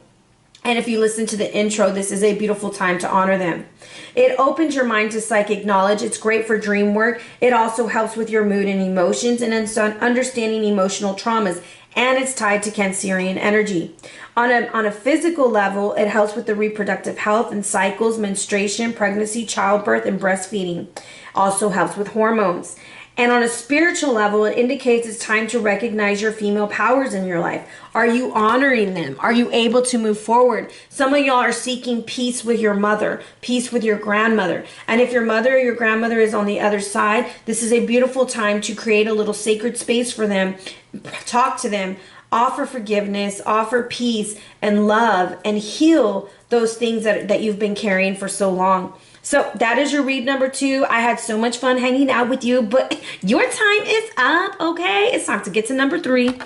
And if you listen to the intro, this is a beautiful time to honor them. It opens your mind to psychic knowledge. It's great for dream work. It also helps with your mood and emotions and understanding emotional traumas. And it's tied to Cancerian energy. On a physical level, it helps with the reproductive health and cycles, menstruation, pregnancy, childbirth, and breastfeeding. Also helps with hormones. And on a spiritual level, it indicates it's time to recognize your female powers in your life. Are you honoring them? Are you able to move forward? Some of y'all are seeking peace with your mother, peace with your grandmother. And if your mother or your grandmother is on the other side, this is a beautiful time to create a little sacred space for them. Talk to them, offer forgiveness, offer peace and love, and heal those things that you've been carrying for so long. So that is your read number 2. I had so much fun hanging out with you, but your time is up, okay? It's time to get to number 3.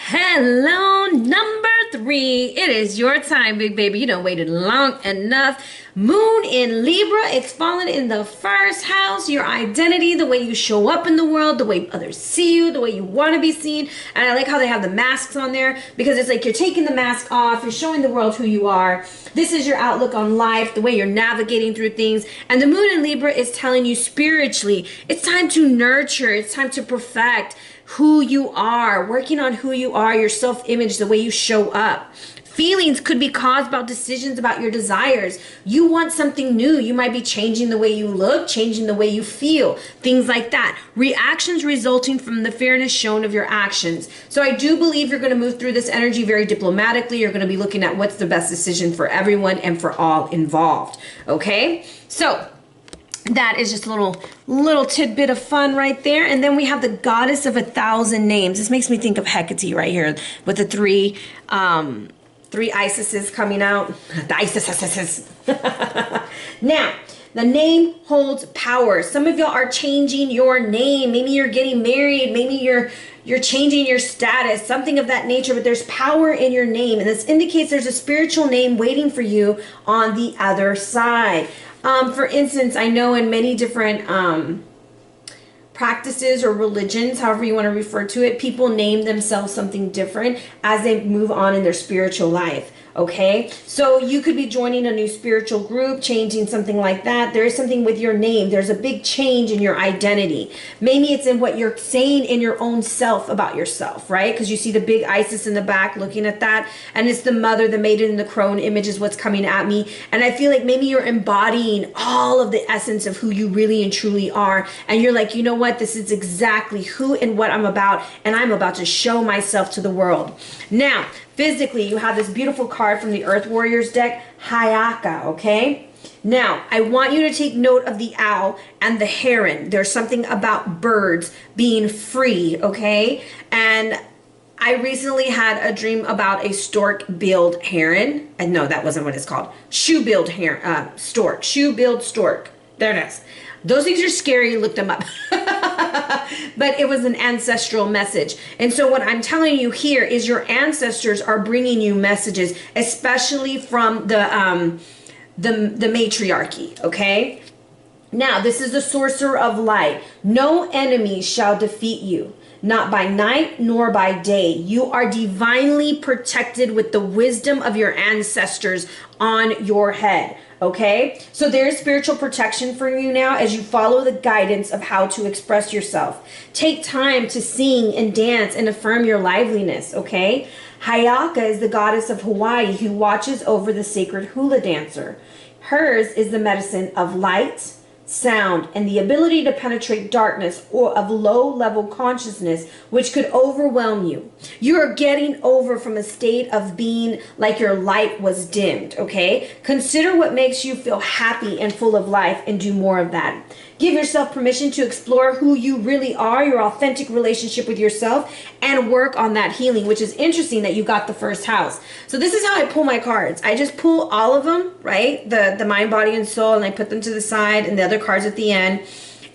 Hello, number 3. It is your time, big baby. You done waited long enough. Moon in Libra. It's fallen in the first house. Your identity, the way you show up in the world, the way others see you, the way you want to be seen. And I like how they have the masks on there, because it's like you're taking the mask off. You're showing the world who you are. This is your outlook on life, the way you're navigating through things. And the moon in Libra is telling you spiritually, it's time to nurture. It's time to perfect who you are, working on who you are, your self-image, the way you show up. Feelings could be caused about decisions about your desires. You want something new. You might be changing the way you look, changing the way you feel, things like that. Reactions resulting from the fairness shown of your actions. So I do believe you're going to move through this energy very diplomatically. You're going to be looking at what's the best decision for everyone and for all involved. Okay? So that is just a little tidbit of fun right there. And then we have the goddess of 1,000 names. This makes me think of Hecate right here with the three Isises coming out. The Isises. Now, the name holds power. Some of y'all are changing your name. Maybe you're getting married. Maybe you're changing your status, something of that nature, but there's power in your name. And this indicates there's a spiritual name waiting for you on the other side. For instance, I know in many different practices or religions, however you want to refer to it, people name themselves something different as they move on in their spiritual life. Okay, so you could be joining a new spiritual group, changing something like that. There is something with your name. There's a big change in your identity. Maybe it's in what you're saying in your own self about yourself, right? Because you see the big Isis in the back looking at that, and it's the mother, the maiden, and the crone image is what's coming at me. And I feel like maybe you're embodying all of the essence of who you really and truly are. And you're like, you know what? This is exactly who and what I'm about, and I'm about to show myself to the world. Now, physically, you have this beautiful card from the Earth Warriors deck, Hayaka, okay? Now, I want you to take note of the owl and the heron. There's something about birds being free, okay? And I recently had a dream about a stork-billed heron. And no, that wasn't what it's called. Shoe-billed heron, stork. Shoe-billed stork. There it is. Those things are scary. Look them up. But it was an ancestral message. And so what I'm telling you here is your ancestors are bringing you messages, especially from the matriarchy, okay? Now, this is the sorcerer of light. No enemy shall defeat you, not by night nor by day. You are divinely protected with the wisdom of your ancestors on your head. Okay, so there's spiritual protection for you now as you follow the guidance of how to express yourself. Take time to sing and dance and affirm your liveliness, okay? Hayaka is the goddess of Hawaii who watches over the sacred hula dancer. Hers is the medicine of light, sound, and the ability to penetrate darkness or of low-level consciousness, which could overwhelm you. You are getting over from a state of being like your light was dimmed, okay? Consider what makes you feel happy and full of life and do more of that. Give yourself permission to explore who you really are, your authentic relationship with yourself, and work on that healing, which is interesting that you got the first house. So this is how I pull my cards. I just pull all of them, right? The mind, body, and soul, and I put them to the side and the other cards at the end.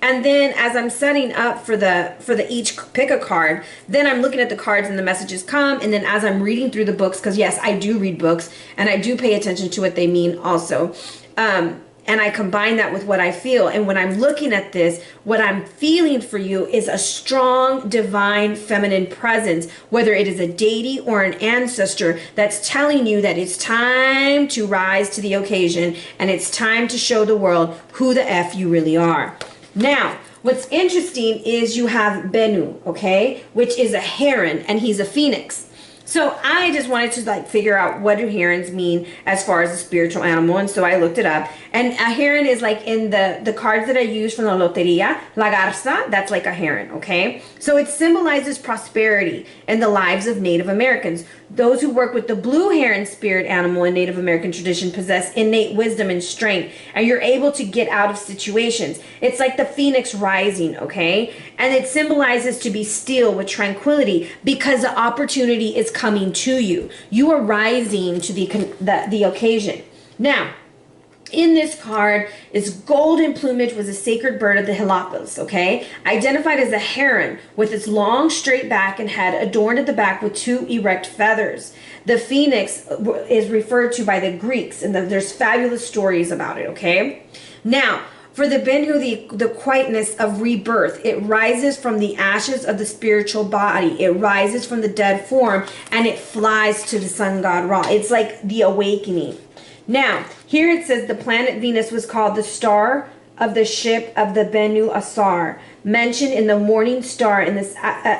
And then as I'm setting up for the each pick a card, then I'm looking at the cards and the messages come. And then as I'm reading through the books, because yes, I do read books and I do pay attention to what they mean also. And I combine that with what I feel. And when I'm looking at this, what I'm feeling for you is a strong, divine, feminine presence, whether it is a deity or an ancestor that's telling you that it's time to rise to the occasion and it's time to show the world who the F you really are. Now, what's interesting is you have Bennu, okay, which is a heron, and he's a phoenix. So I just wanted to figure out what do herons mean as far as a spiritual animal, and so I looked it up. And a heron is like in the cards that I use from the Loteria, La Garza, that's like a heron, okay? So it symbolizes prosperity in the lives of Native Americans. Those who work with the blue heron spirit animal in Native American tradition possess innate wisdom and strength, and you're able to get out of situations. It's like the phoenix rising, okay? And it symbolizes to be still with tranquility because the opportunity is coming to you. You are rising to the occasion. Now, in this card is golden plumage was a sacred bird of the Galapagos, okay? Identified as a heron with its long straight back and head adorned at the back with two erect feathers. The phoenix is referred to by the Greeks, and there's fabulous stories about it, okay? Now, for the Bennu, the quietness of rebirth, it rises from the ashes of the spiritual body. It rises from the dead form, and it flies to the sun god Ra. It's like the awakening. Now, here it says the planet Venus was called the star of the ship of the Bennu Asar, mentioned in the morning star in this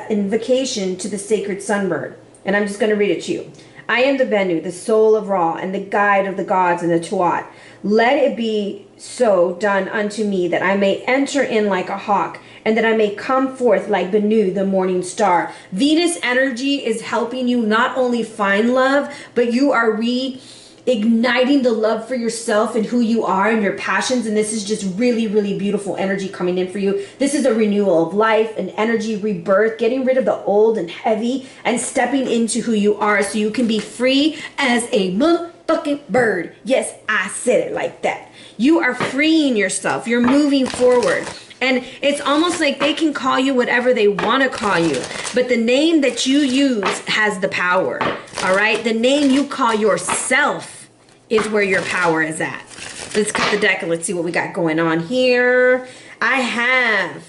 invocation to the sacred sunbird. And I'm just going to read it to you. I am the Bennu, the soul of Ra, and the guide of the gods and the Tuat. Let it be so done unto me that I may enter in like a hawk, and that I may come forth like Bennu, the morning star. Venus energy is helping you not only find love, but you are igniting the love for yourself and who you are and your passions. And this is just really, really beautiful energy coming in for you. This is a renewal of life, an energy rebirth, getting rid of the old and heavy and stepping into who you are so you can be free as a motherfucking bird. Yes, I said it like that. You are freeing yourself. You're moving forward. And it's almost like they can call you whatever they want to call you. But the name that you use has the power. All right? The name you call yourself is where your power is at. Let's cut the deck and let's see what we got going on here. I have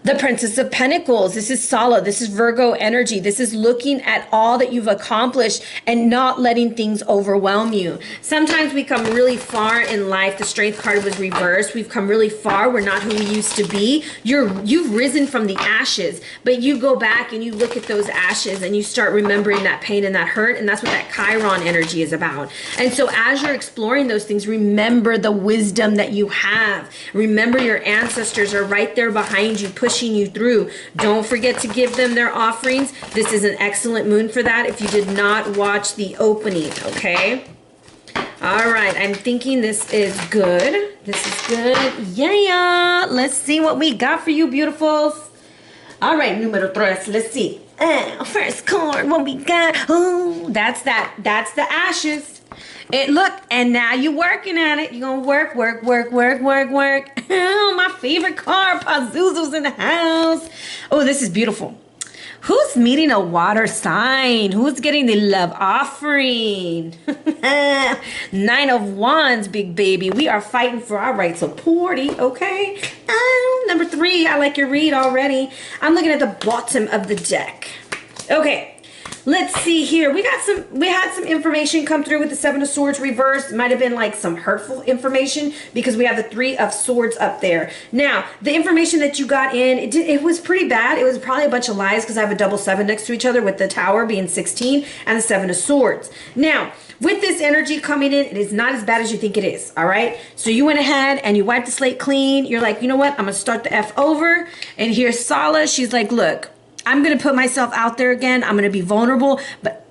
the Princess of Pentacles. This is Sala. This is Virgo energy. This is looking at all that you've accomplished and not letting things overwhelm you. Sometimes we come really far in life. The Strength card was reversed. We've come really far. We're not who we used to be. You've risen from the ashes, but you go back and you look at those ashes and you start remembering that pain and that hurt, and that's what that Chiron energy is about. And so as you're exploring those things, remember the wisdom that you have. Remember your ancestors are right there behind you, pushing you through. Don't forget to give them their offerings. This is an excellent moon for that if you did not watch the opening, okay? All right, I'm thinking this is good. This is good. Yeah. Let's see what we got for you, beautifuls. All right, numero tres. Let's see. First card, what we got? Oh, that's the ashes. Look, and now you're working at it. You're going to work. Oh, my favorite card, Pazuzu's in the house. Oh, this is beautiful. Who's meeting a water sign? Who's getting the love offering? 9 of Wands, big baby. We are fighting for our rights of party, okay? Number 3, I like your read already. I'm looking at the bottom of the deck. Okay. Let's see here. We had some information come through with the 7 of Swords reversed. Might have been like some hurtful information because we have the 3 of Swords up there. Now, the information that you got in, it was pretty bad. It was probably a bunch of lies because I have a double 7 next to each other with the Tower being 16 and the 7 of Swords. Now, with this energy coming in, it is not as bad as you think it is, all right? So you went ahead and you wiped the slate clean. You're like, you know what? I'm going to start the F over. And here's Sala. She's like, look, I'm going to put myself out there again. I'm going to be vulnerable, but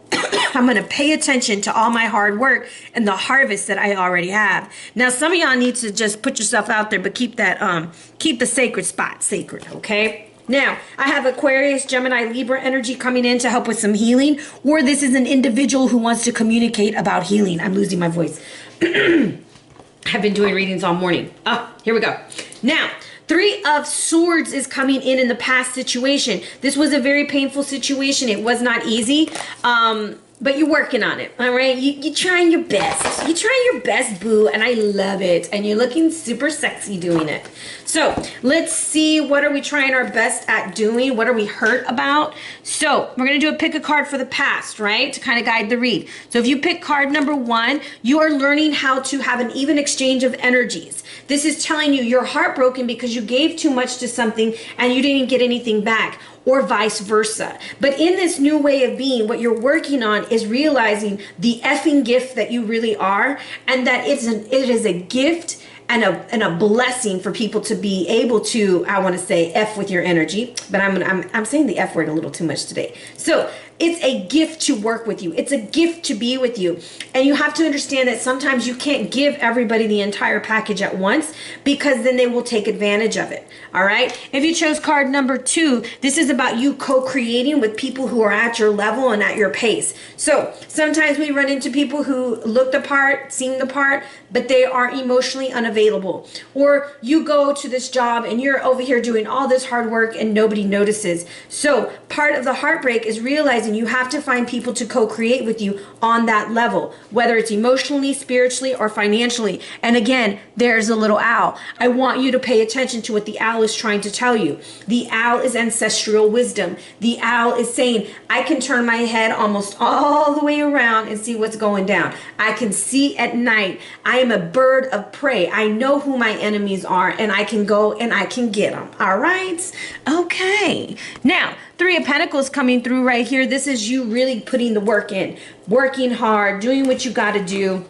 I'm going to pay attention to all my hard work and the harvest that I already have. Now, some of y'all need to just put yourself out there, but keep that, keep the sacred spot sacred, okay? Now, I have Aquarius, Gemini, Libra energy coming in to help with some healing, or this is an individual who wants to communicate about healing. I'm losing my voice. I've been doing readings all morning. Here we go. Now, 3 of Swords is coming in the past situation. This was a very painful situation. It was not easy, but you're working on it, all right? You're trying your best. You're trying your best, boo, and I love it. And you're looking super sexy doing it. So let's see, what are we trying our best at doing? What are we hurt about? So we're going to do a pick a card for the past, right? To kind of guide the read. So if you pick card number 1, you are learning how to have an even exchange of energies. This is telling you you're heartbroken because you gave too much to something and you didn't get anything back, or vice versa. But in this new way of being, what you're working on is realizing the effing gift that you really are, and that it is a gift and a blessing for people to be able to, I want to say F with your energy, but I'm saying the F word a little too much today. So it's a gift to work with you. It's a gift to be with you. And you have to understand that sometimes you can't give everybody the entire package at once, because then they will take advantage of it. All right. If you chose card number 2, this is about you co-creating with people who are at your level and at your pace. So sometimes we run into people who look the part, seem the part, but they are emotionally unavailable. Or you go to this job and you're over here doing all this hard work and nobody notices. So part of the heartbreak is realizing you have to find people to co-create with you on that level, whether it's emotionally, spiritually, or financially. And again, there's a little owl. I want you to pay attention to what the owl is trying to tell you. The owl is ancestral wisdom. The owl is saying, I can turn my head almost all the way around and see what's going down. I can see at night. I am a bird of prey. I know who my enemies are, and I can go and I can get them. All right? Okay. Now, Three of Pentacles coming through right here. This is you really putting the work in, working hard, doing what you got to do,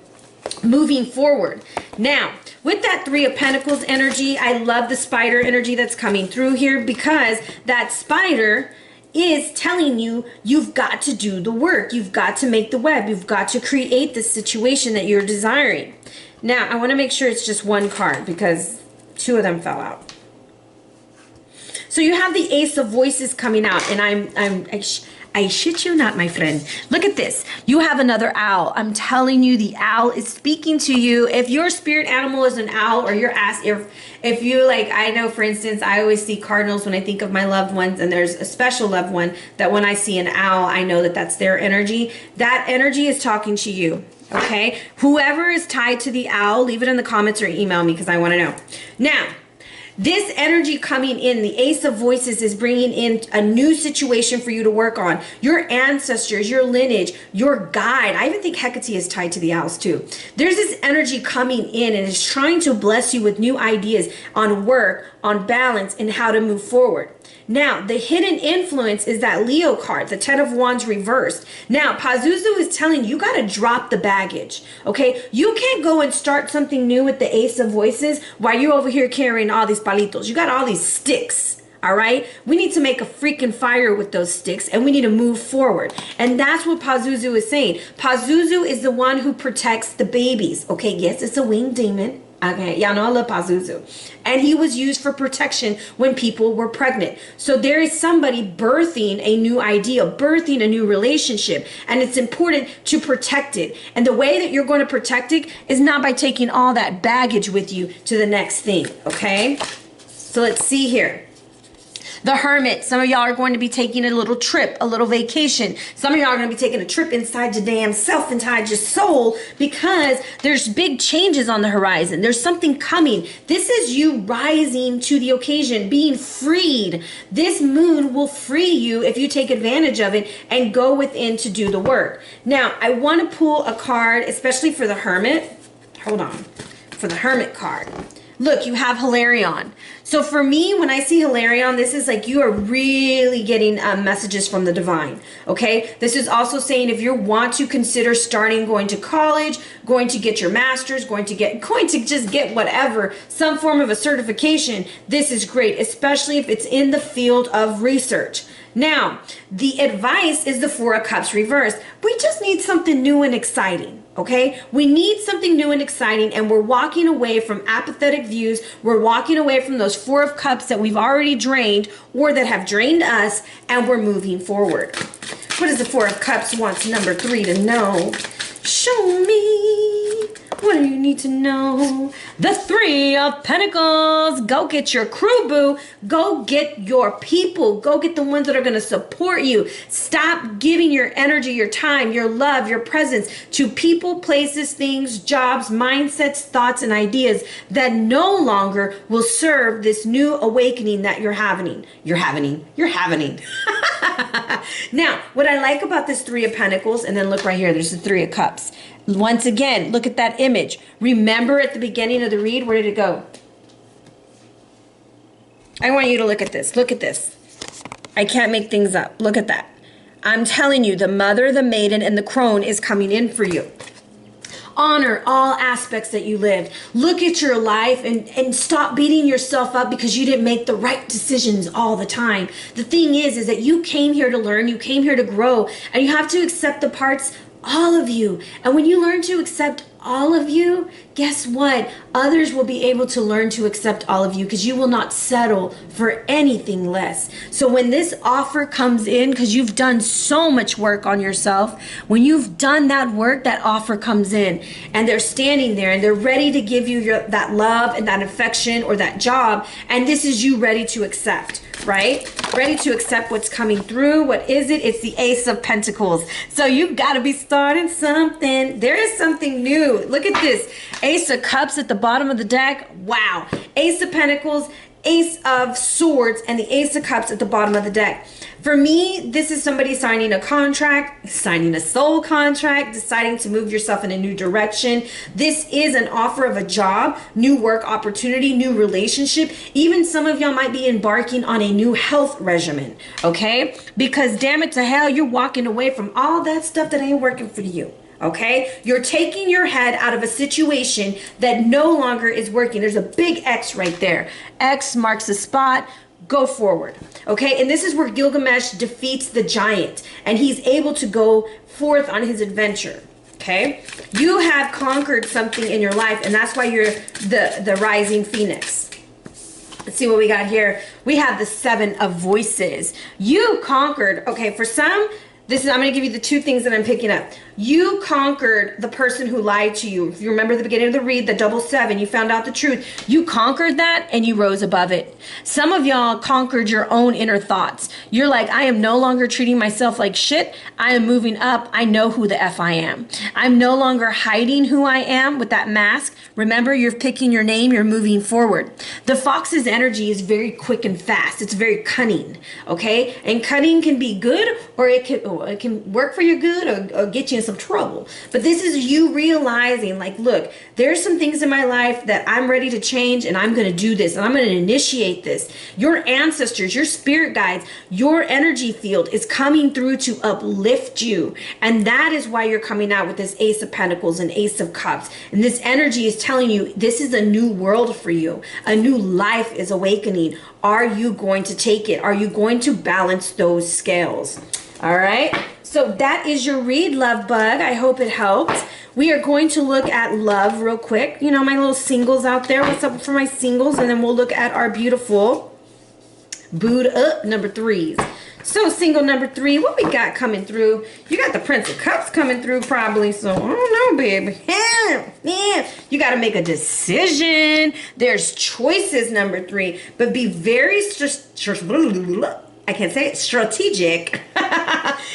moving forward. Now, with that Three of Pentacles energy, I love the spider energy that's coming through here, because that spider is telling you you've got to do the work. You've got to make the web. You've got to create the situation that you're desiring. Now, I want to make sure it's just one card because two of them fell out. So you have the Ace of Voices coming out, and I shit you not, my friend. Look at this. You have another owl. I'm telling you, the owl is speaking to you. If your spirit animal is an owl, or if you like, I know, for instance, I always see cardinals when I think of my loved ones, and there's a special loved one that when I see an owl, I know that that's their energy. That energy is talking to you. Okay? Whoever is tied to the owl, leave it in the comments or email me because I want to know. Now, this energy coming in, the Ace of Voices, is bringing in a new situation for you to work on. Your ancestors, your lineage, your guide. I even think Hecate is tied to the owls too. There's this energy coming in and is trying to bless you with new ideas on work, on balance, and how to move forward. Now, the hidden influence is that Leo card, the 10 of Wands reversed. Now, Pazuzu is telling you got to drop the baggage, okay? You can't go and start something new with the Ace of Voices while you're over here carrying all these palitos. You got all these sticks, all right? We need to make a freaking fire with those sticks, and we need to move forward. And that's what Pazuzu is saying. Pazuzu is the one who protects the babies, okay? Yes, it's a winged demon. Okay, y'all know I love Pazuzu. And he was used for protection when people were pregnant. So there is somebody birthing a new idea, birthing a new relationship. And it's important to protect it. And the way that you're going to protect it is not by taking all that baggage with you to the next thing, okay? So let's see here. The Hermit, some of y'all are going to be taking a little trip, a little vacation. Some of y'all are going to be taking a trip inside your damn self, inside your soul, because there's big changes on the horizon. There's something coming. This is you rising to the occasion, being freed. This moon will free you if you take advantage of it and go within to do the work. Now, I want to pull a card, especially for the Hermit. Hold on. For the Hermit card. Look, you have Hilarion. So for me, when I see Hilarion, this is like you are really getting messages from the divine, okay? This is also saying if you want to consider starting going to college, going to get your master's, going to just get whatever, some form of a certification, this is great, especially if it's in the field of research. Now, the advice is the Four of Cups reversed. We just need something new and exciting, okay? We need something new and exciting, and we're walking away from apathetic views. We're walking away from those Four of Cups that we've already drained or that have drained us, and we're moving forward. What does the Four of Cups wants number 3 to know? Show me. What do you need to know? The Three of Pentacles. Go get your crew, boo. Go get your people. Go get the ones that are going to support you. Stop giving your energy, your time, your love, your presence to people, places, things, jobs, mindsets, thoughts, and ideas that no longer will serve this new awakening that you're having. You're having. Now, what I like about this Three of Pentacles, and then look right here, there's the Three of Cups. Once again, look at that image. Remember at the beginning of the read, where did it go? I want you to look at this. Look at this. I can't make things up. Look at that. I'm telling you, the mother, the maiden, and the crone is coming in for you. Honor all aspects that you lived. Look at your life and stop beating yourself up because you didn't make the right decisions all the time. The thing is that you came here to learn, you came here to grow, and you have to accept the parts, all of you. And when you learn to accept all of you, guess what? Others will be able to learn to accept all of you because you will not settle for anything less. So when this offer comes in, because you've done so much work on yourself, when you've done that work, that offer comes in and they're standing there and they're ready to give you that love and that affection or that job. And this is you ready to accept, right? Ready to accept what's coming through. What is it? It's the Ace of Pentacles. So you've got to be starting something. There is something new. Look at this. Ace of Cups at the bottom of the deck. Wow. Ace of Pentacles. Ace of Swords and the Ace of Cups at the bottom of the deck. For me, this is somebody signing a contract, signing a soul contract, deciding to move yourself in a new direction. This is an offer of a job, new work opportunity, new relationship. Even some of y'all might be embarking on a new health regimen, okay? Because damn it to hell, you're walking away from all that stuff that ain't working for you. Okay, you're taking your head out of a situation that no longer is working. There's a big X right there. X marks the spot. Go forward. Okay, and this is where Gilgamesh defeats the giant and he's able to go forth on his adventure. Okay, you have conquered something in your life, and that's why you're the rising phoenix. Let's see what we got here. We have the 7 of Voices. You conquered. Okay, for some, I'm going to give you the 2 things that I'm picking up. You conquered the person who lied to you. If you remember the beginning of the read, the double 7, you found out the truth. You conquered that and you rose above it. Some of y'all conquered your own inner thoughts. You're like, I am no longer treating myself like shit. I am moving up. I know who the F I am. I'm no longer hiding who I am with that mask. Remember, you're picking your name. You're moving forward. The fox's energy is very quick and fast. It's very cunning. Okay? And cunning can be good, or it can work for your good or get you in some trouble. But this is you realizing, like, look, there's some things in my life that I'm ready to change, and I'm going to do this, and I'm going to initiate this. Your ancestors, your spirit guides, your energy field is coming through to uplift you. And that is why you're coming out with this Ace of Pentacles and Ace of Cups. And this energy is telling you this is a new world for you. A new life is awakening. Are you going to take it? Are you going to balance those scales? All right. So that is your read, love bug. I hope it helped. We are going to look at love real quick. You know, my little singles out there. What's up for my singles? And then we'll look at our beautiful booed up number 3s. So single number 3, what we got coming through? You got the Prince of Cups coming through probably. So I don't know, baby. Yeah. You got to make a decision. There's choices, number 3. But be very I can't say it, strategic.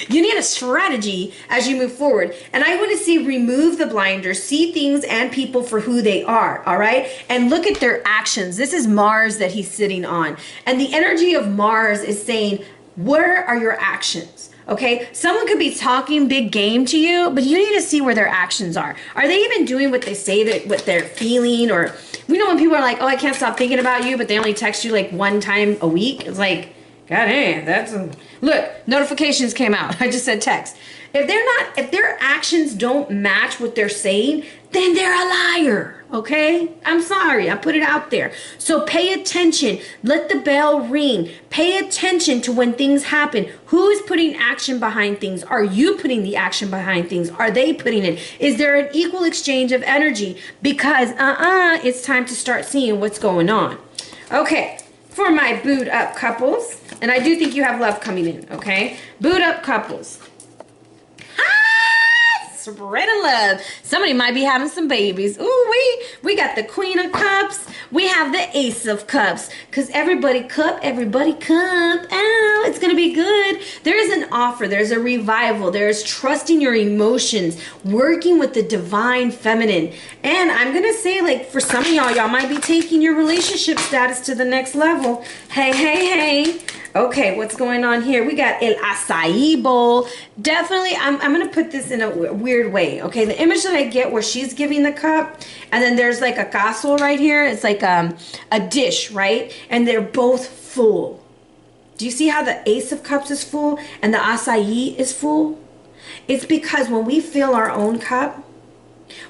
You need a strategy as you move forward. And I want to see remove the blinders, see things and people for who they are, all right? And look at their actions. This is Mars that he's sitting on. And the energy of Mars is saying, where are your actions? Okay, someone could be talking big game to you, but you need to see where their actions are. Are they even doing what they say, that what they're feeling? Or we know when people are like, oh, I can't stop thinking about you, but they only text you like 1 time a week. It's like, God damn, that's a... Look, notifications came out. I just said text. If their actions don't match what they're saying, then they're a liar, okay? I'm sorry, I put it out there. So pay attention. Let the bell ring. Pay attention to when things happen. Who is putting action behind things? Are you putting the action behind things? Are they putting it? Is there an equal exchange of energy? Because it's time to start seeing what's going on. Okay, for my booed up couples, and I do think you have love coming in, okay? Booed up couples. Spreading love. Somebody might be having some babies. Ooh, we got the Queen of Cups. We have the Ace of Cups. Because everybody cup. Ow, it's going to be good. There is an offer. There's a revival. There's trusting your emotions. Working with the divine feminine. And I'm going to say, like, for some of y'all might be taking your relationship status to the next level. Hey. Okay, what's going on here? We got El Acai Bowl. Definitely, I'm going to put this in a weird way. Okay, the image that I get where she's giving the cup, and then there's like a castle right here. It's like a dish, right? And they're both full. Do you see how the Ace of Cups is full and the acai is full? It's because when we fill our own cup,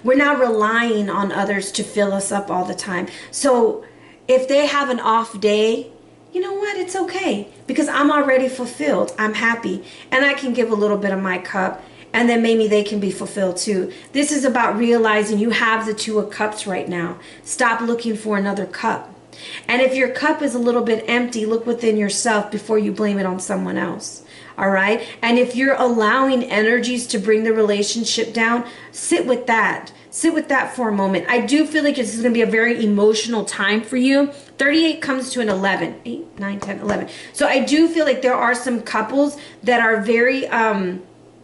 we're not relying on others to fill us up all the time. So if they have an off day, you know what? It's okay because I'm already fulfilled. I'm happy and I can give a little bit of my cup and then maybe they can be fulfilled too. This is about realizing you have the 2 of Cups right now. Stop looking for another cup. And if your cup is a little bit empty, look within yourself before you blame it on someone else. All right? And if you're allowing energies to bring the relationship down, sit with that. Sit with that for a moment. I do feel like this is going to be a very emotional time for you. 38 comes to an 11. 8, 9, 10, 11. So I do feel like there are some couples that are very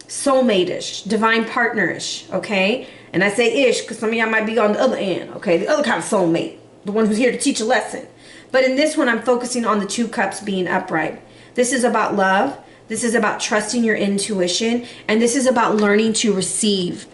soulmate-ish, divine partner-ish, okay? And I say ish because some of y'all might be on the other end, okay? The other kind of soulmate, the one who's here to teach a lesson. But in this one, I'm focusing on the 2 cups being upright. This is about love. This is about trusting your intuition. And this is about learning to receive.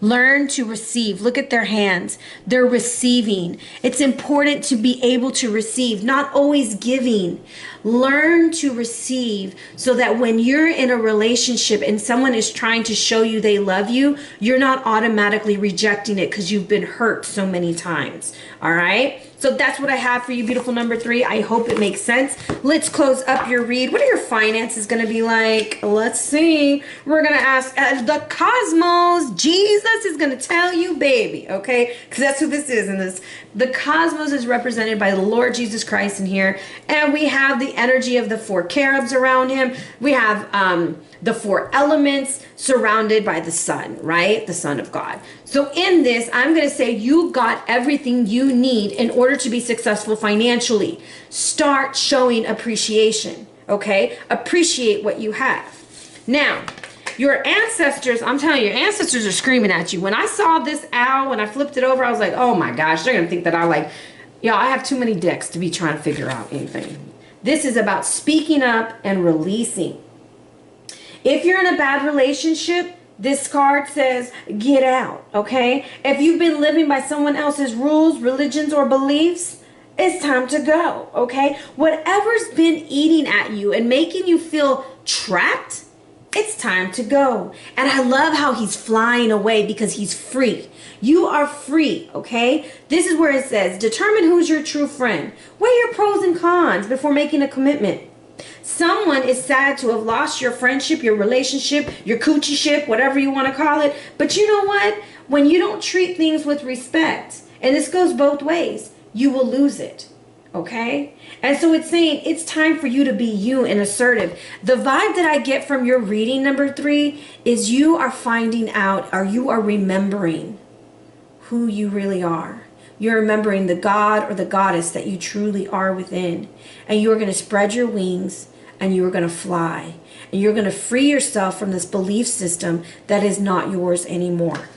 Learn to receive. Look at their hands. They're receiving. It's important to be able to receive, not always giving. Learn to receive so that when you're in a relationship and someone is trying to show you they love you, you're not automatically rejecting it because you've been hurt so many times. All right? So that's what I have for you, beautiful number 3. I hope it makes sense. Let's close up your read. What are your finances going to be like? Let's see. We're going to ask the cosmos. Jesus is going to tell you, baby, okay? Because that's who this is in this. The cosmos is represented by the Lord Jesus Christ in here. And we have the energy of the 4 cherubs around him. We have the 4 elements surrounded by the sun, right? The Son of God. So in this, I'm going to say you got everything you need in order to be successful financially. Start showing appreciation, okay? Appreciate what you have. Now, your ancestors, I'm telling you, your ancestors are screaming at you. When I saw this owl, when I flipped it over, I was like, oh my gosh, they're going to think that I have too many dicks to be trying to figure out anything. This is about speaking up and releasing. If you're in a bad relationship, this card says, get out, okay? If you've been living by someone else's rules, religions, or beliefs, it's time to go, okay? Whatever's been eating at you and making you feel trapped, it's time to go. And I love how he's flying away because he's free. You are free, okay? This is where it says, determine who's your true friend. Weigh your pros and cons before making a commitment. Someone is sad to have lost your friendship, your relationship, your coochie ship, whatever you want to call it. But you know what? When you don't treat things with respect, and this goes both ways, you will lose it. Okay? And so it's saying it's time for you to be you and assertive. The vibe that I get from your reading, number 3, is you are finding out, or you are remembering who you really are. You're remembering the God or the goddess that you truly are within. And you are going to spread your wings and you are going to fly. And you're going to free yourself from this belief system that is not yours anymore.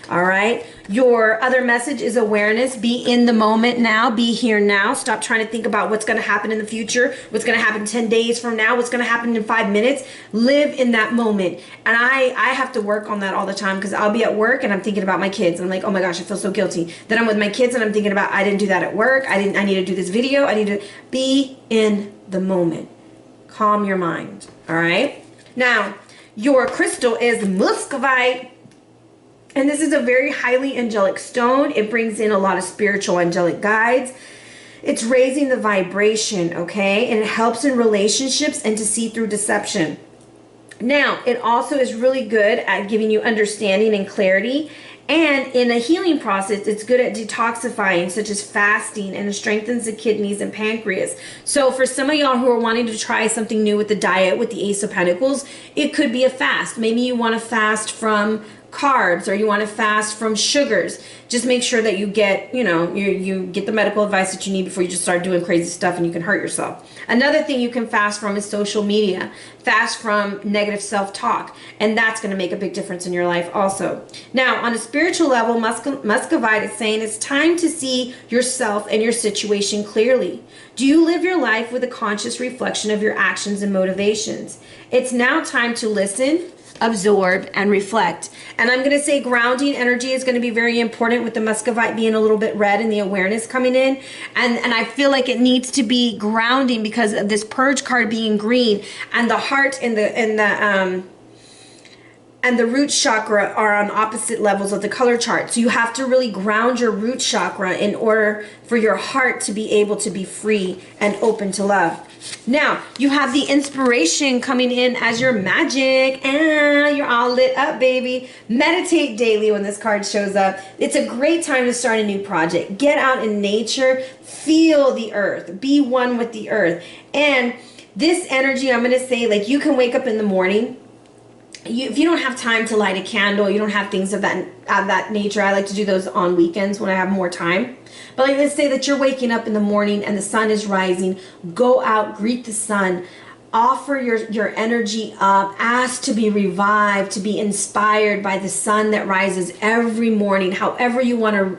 All right? Your other message is awareness. Be in the moment now. Be here now. Stop trying to think about what's going to happen in the future, what's going to happen 10 days from now, what's going to happen in 5 minutes. Live in that moment. And I have to work on that all the time because I'll be at work and I'm thinking about my kids. And I'm like, oh my gosh, I feel so guilty. Then I'm with my kids and I'm thinking about, I didn't do that at work. I need to do this video. I need to be in the moment. Calm your mind. All right? Now, your crystal is muscovite. And this is a very highly angelic stone. It brings in a lot of spiritual angelic guides. It's raising the vibration, okay? And it helps in relationships and to see through deception. Now, it also is really good at giving you understanding and clarity. And in a healing process, it's good at detoxifying, such as fasting, and it strengthens the kidneys and pancreas. So for some of y'all who are wanting to try something new with the diet, with the Ace of Pentacles, it could be a fast. Maybe you want to fast from carbs, or you want to fast from sugars. Just make sure that you get, you get the medical advice that you need before you just start doing crazy stuff and you can hurt yourself. Another thing you can fast from is social media. Fast from negative self-talk, and that's going to make a big difference in your life also. Now, on a spiritual level, muscovite is saying it's time to see yourself and your situation clearly. Do you live your life with a conscious reflection of your actions and motivations? It's now time to listen, absorb, and reflect. And I'm going to say grounding energy is going to be very important with the muscovite being a little bit red and the awareness coming in. And I feel like it needs to be grounding because of this purge card being green, and the heart and the root chakra are on opposite levels of the color chart. So you have to really ground your root chakra in order for your heart to be able to be free and open to love. Now, you have the inspiration coming in as your magic. You're all lit up, baby. Meditate daily when this card shows up. It's a great time to start a new project. Get out in nature. Feel the earth. Be one with the earth. And this energy, I'm going to say, like, you can wake up in the morning. If you don't have time to light a candle, you don't have things of that nature. I like to do those on weekends when I have more time. But like, let's say that you're waking up in the morning and the sun is rising. Go out, greet the sun. Offer your energy up. Ask to be revived, to be inspired by the sun that rises every morning. However you want to,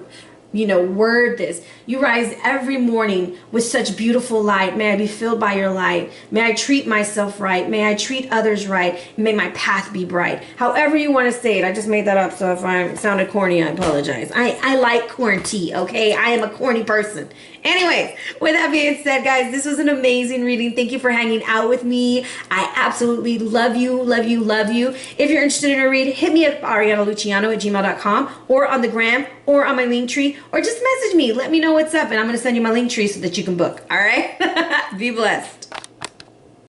word this. You rise every morning with such beautiful light. May I be filled by your light. May I treat myself right. May I treat others right. May my path be bright. However you want to say it. I just made that up, so if I sounded corny, I apologize. I like corn tea, okay? I am a corny person. Anyways, with that being said, guys, this was an amazing reading. Thank you for hanging out with me. I absolutely love you, love you, love you. If you're interested in a read, hit me at arianaluciano@gmail.com or on the gram or on my link tree, or just message me. Let me know what's up, and I'm going to send you my link tree so that you can book. All right? Be blessed.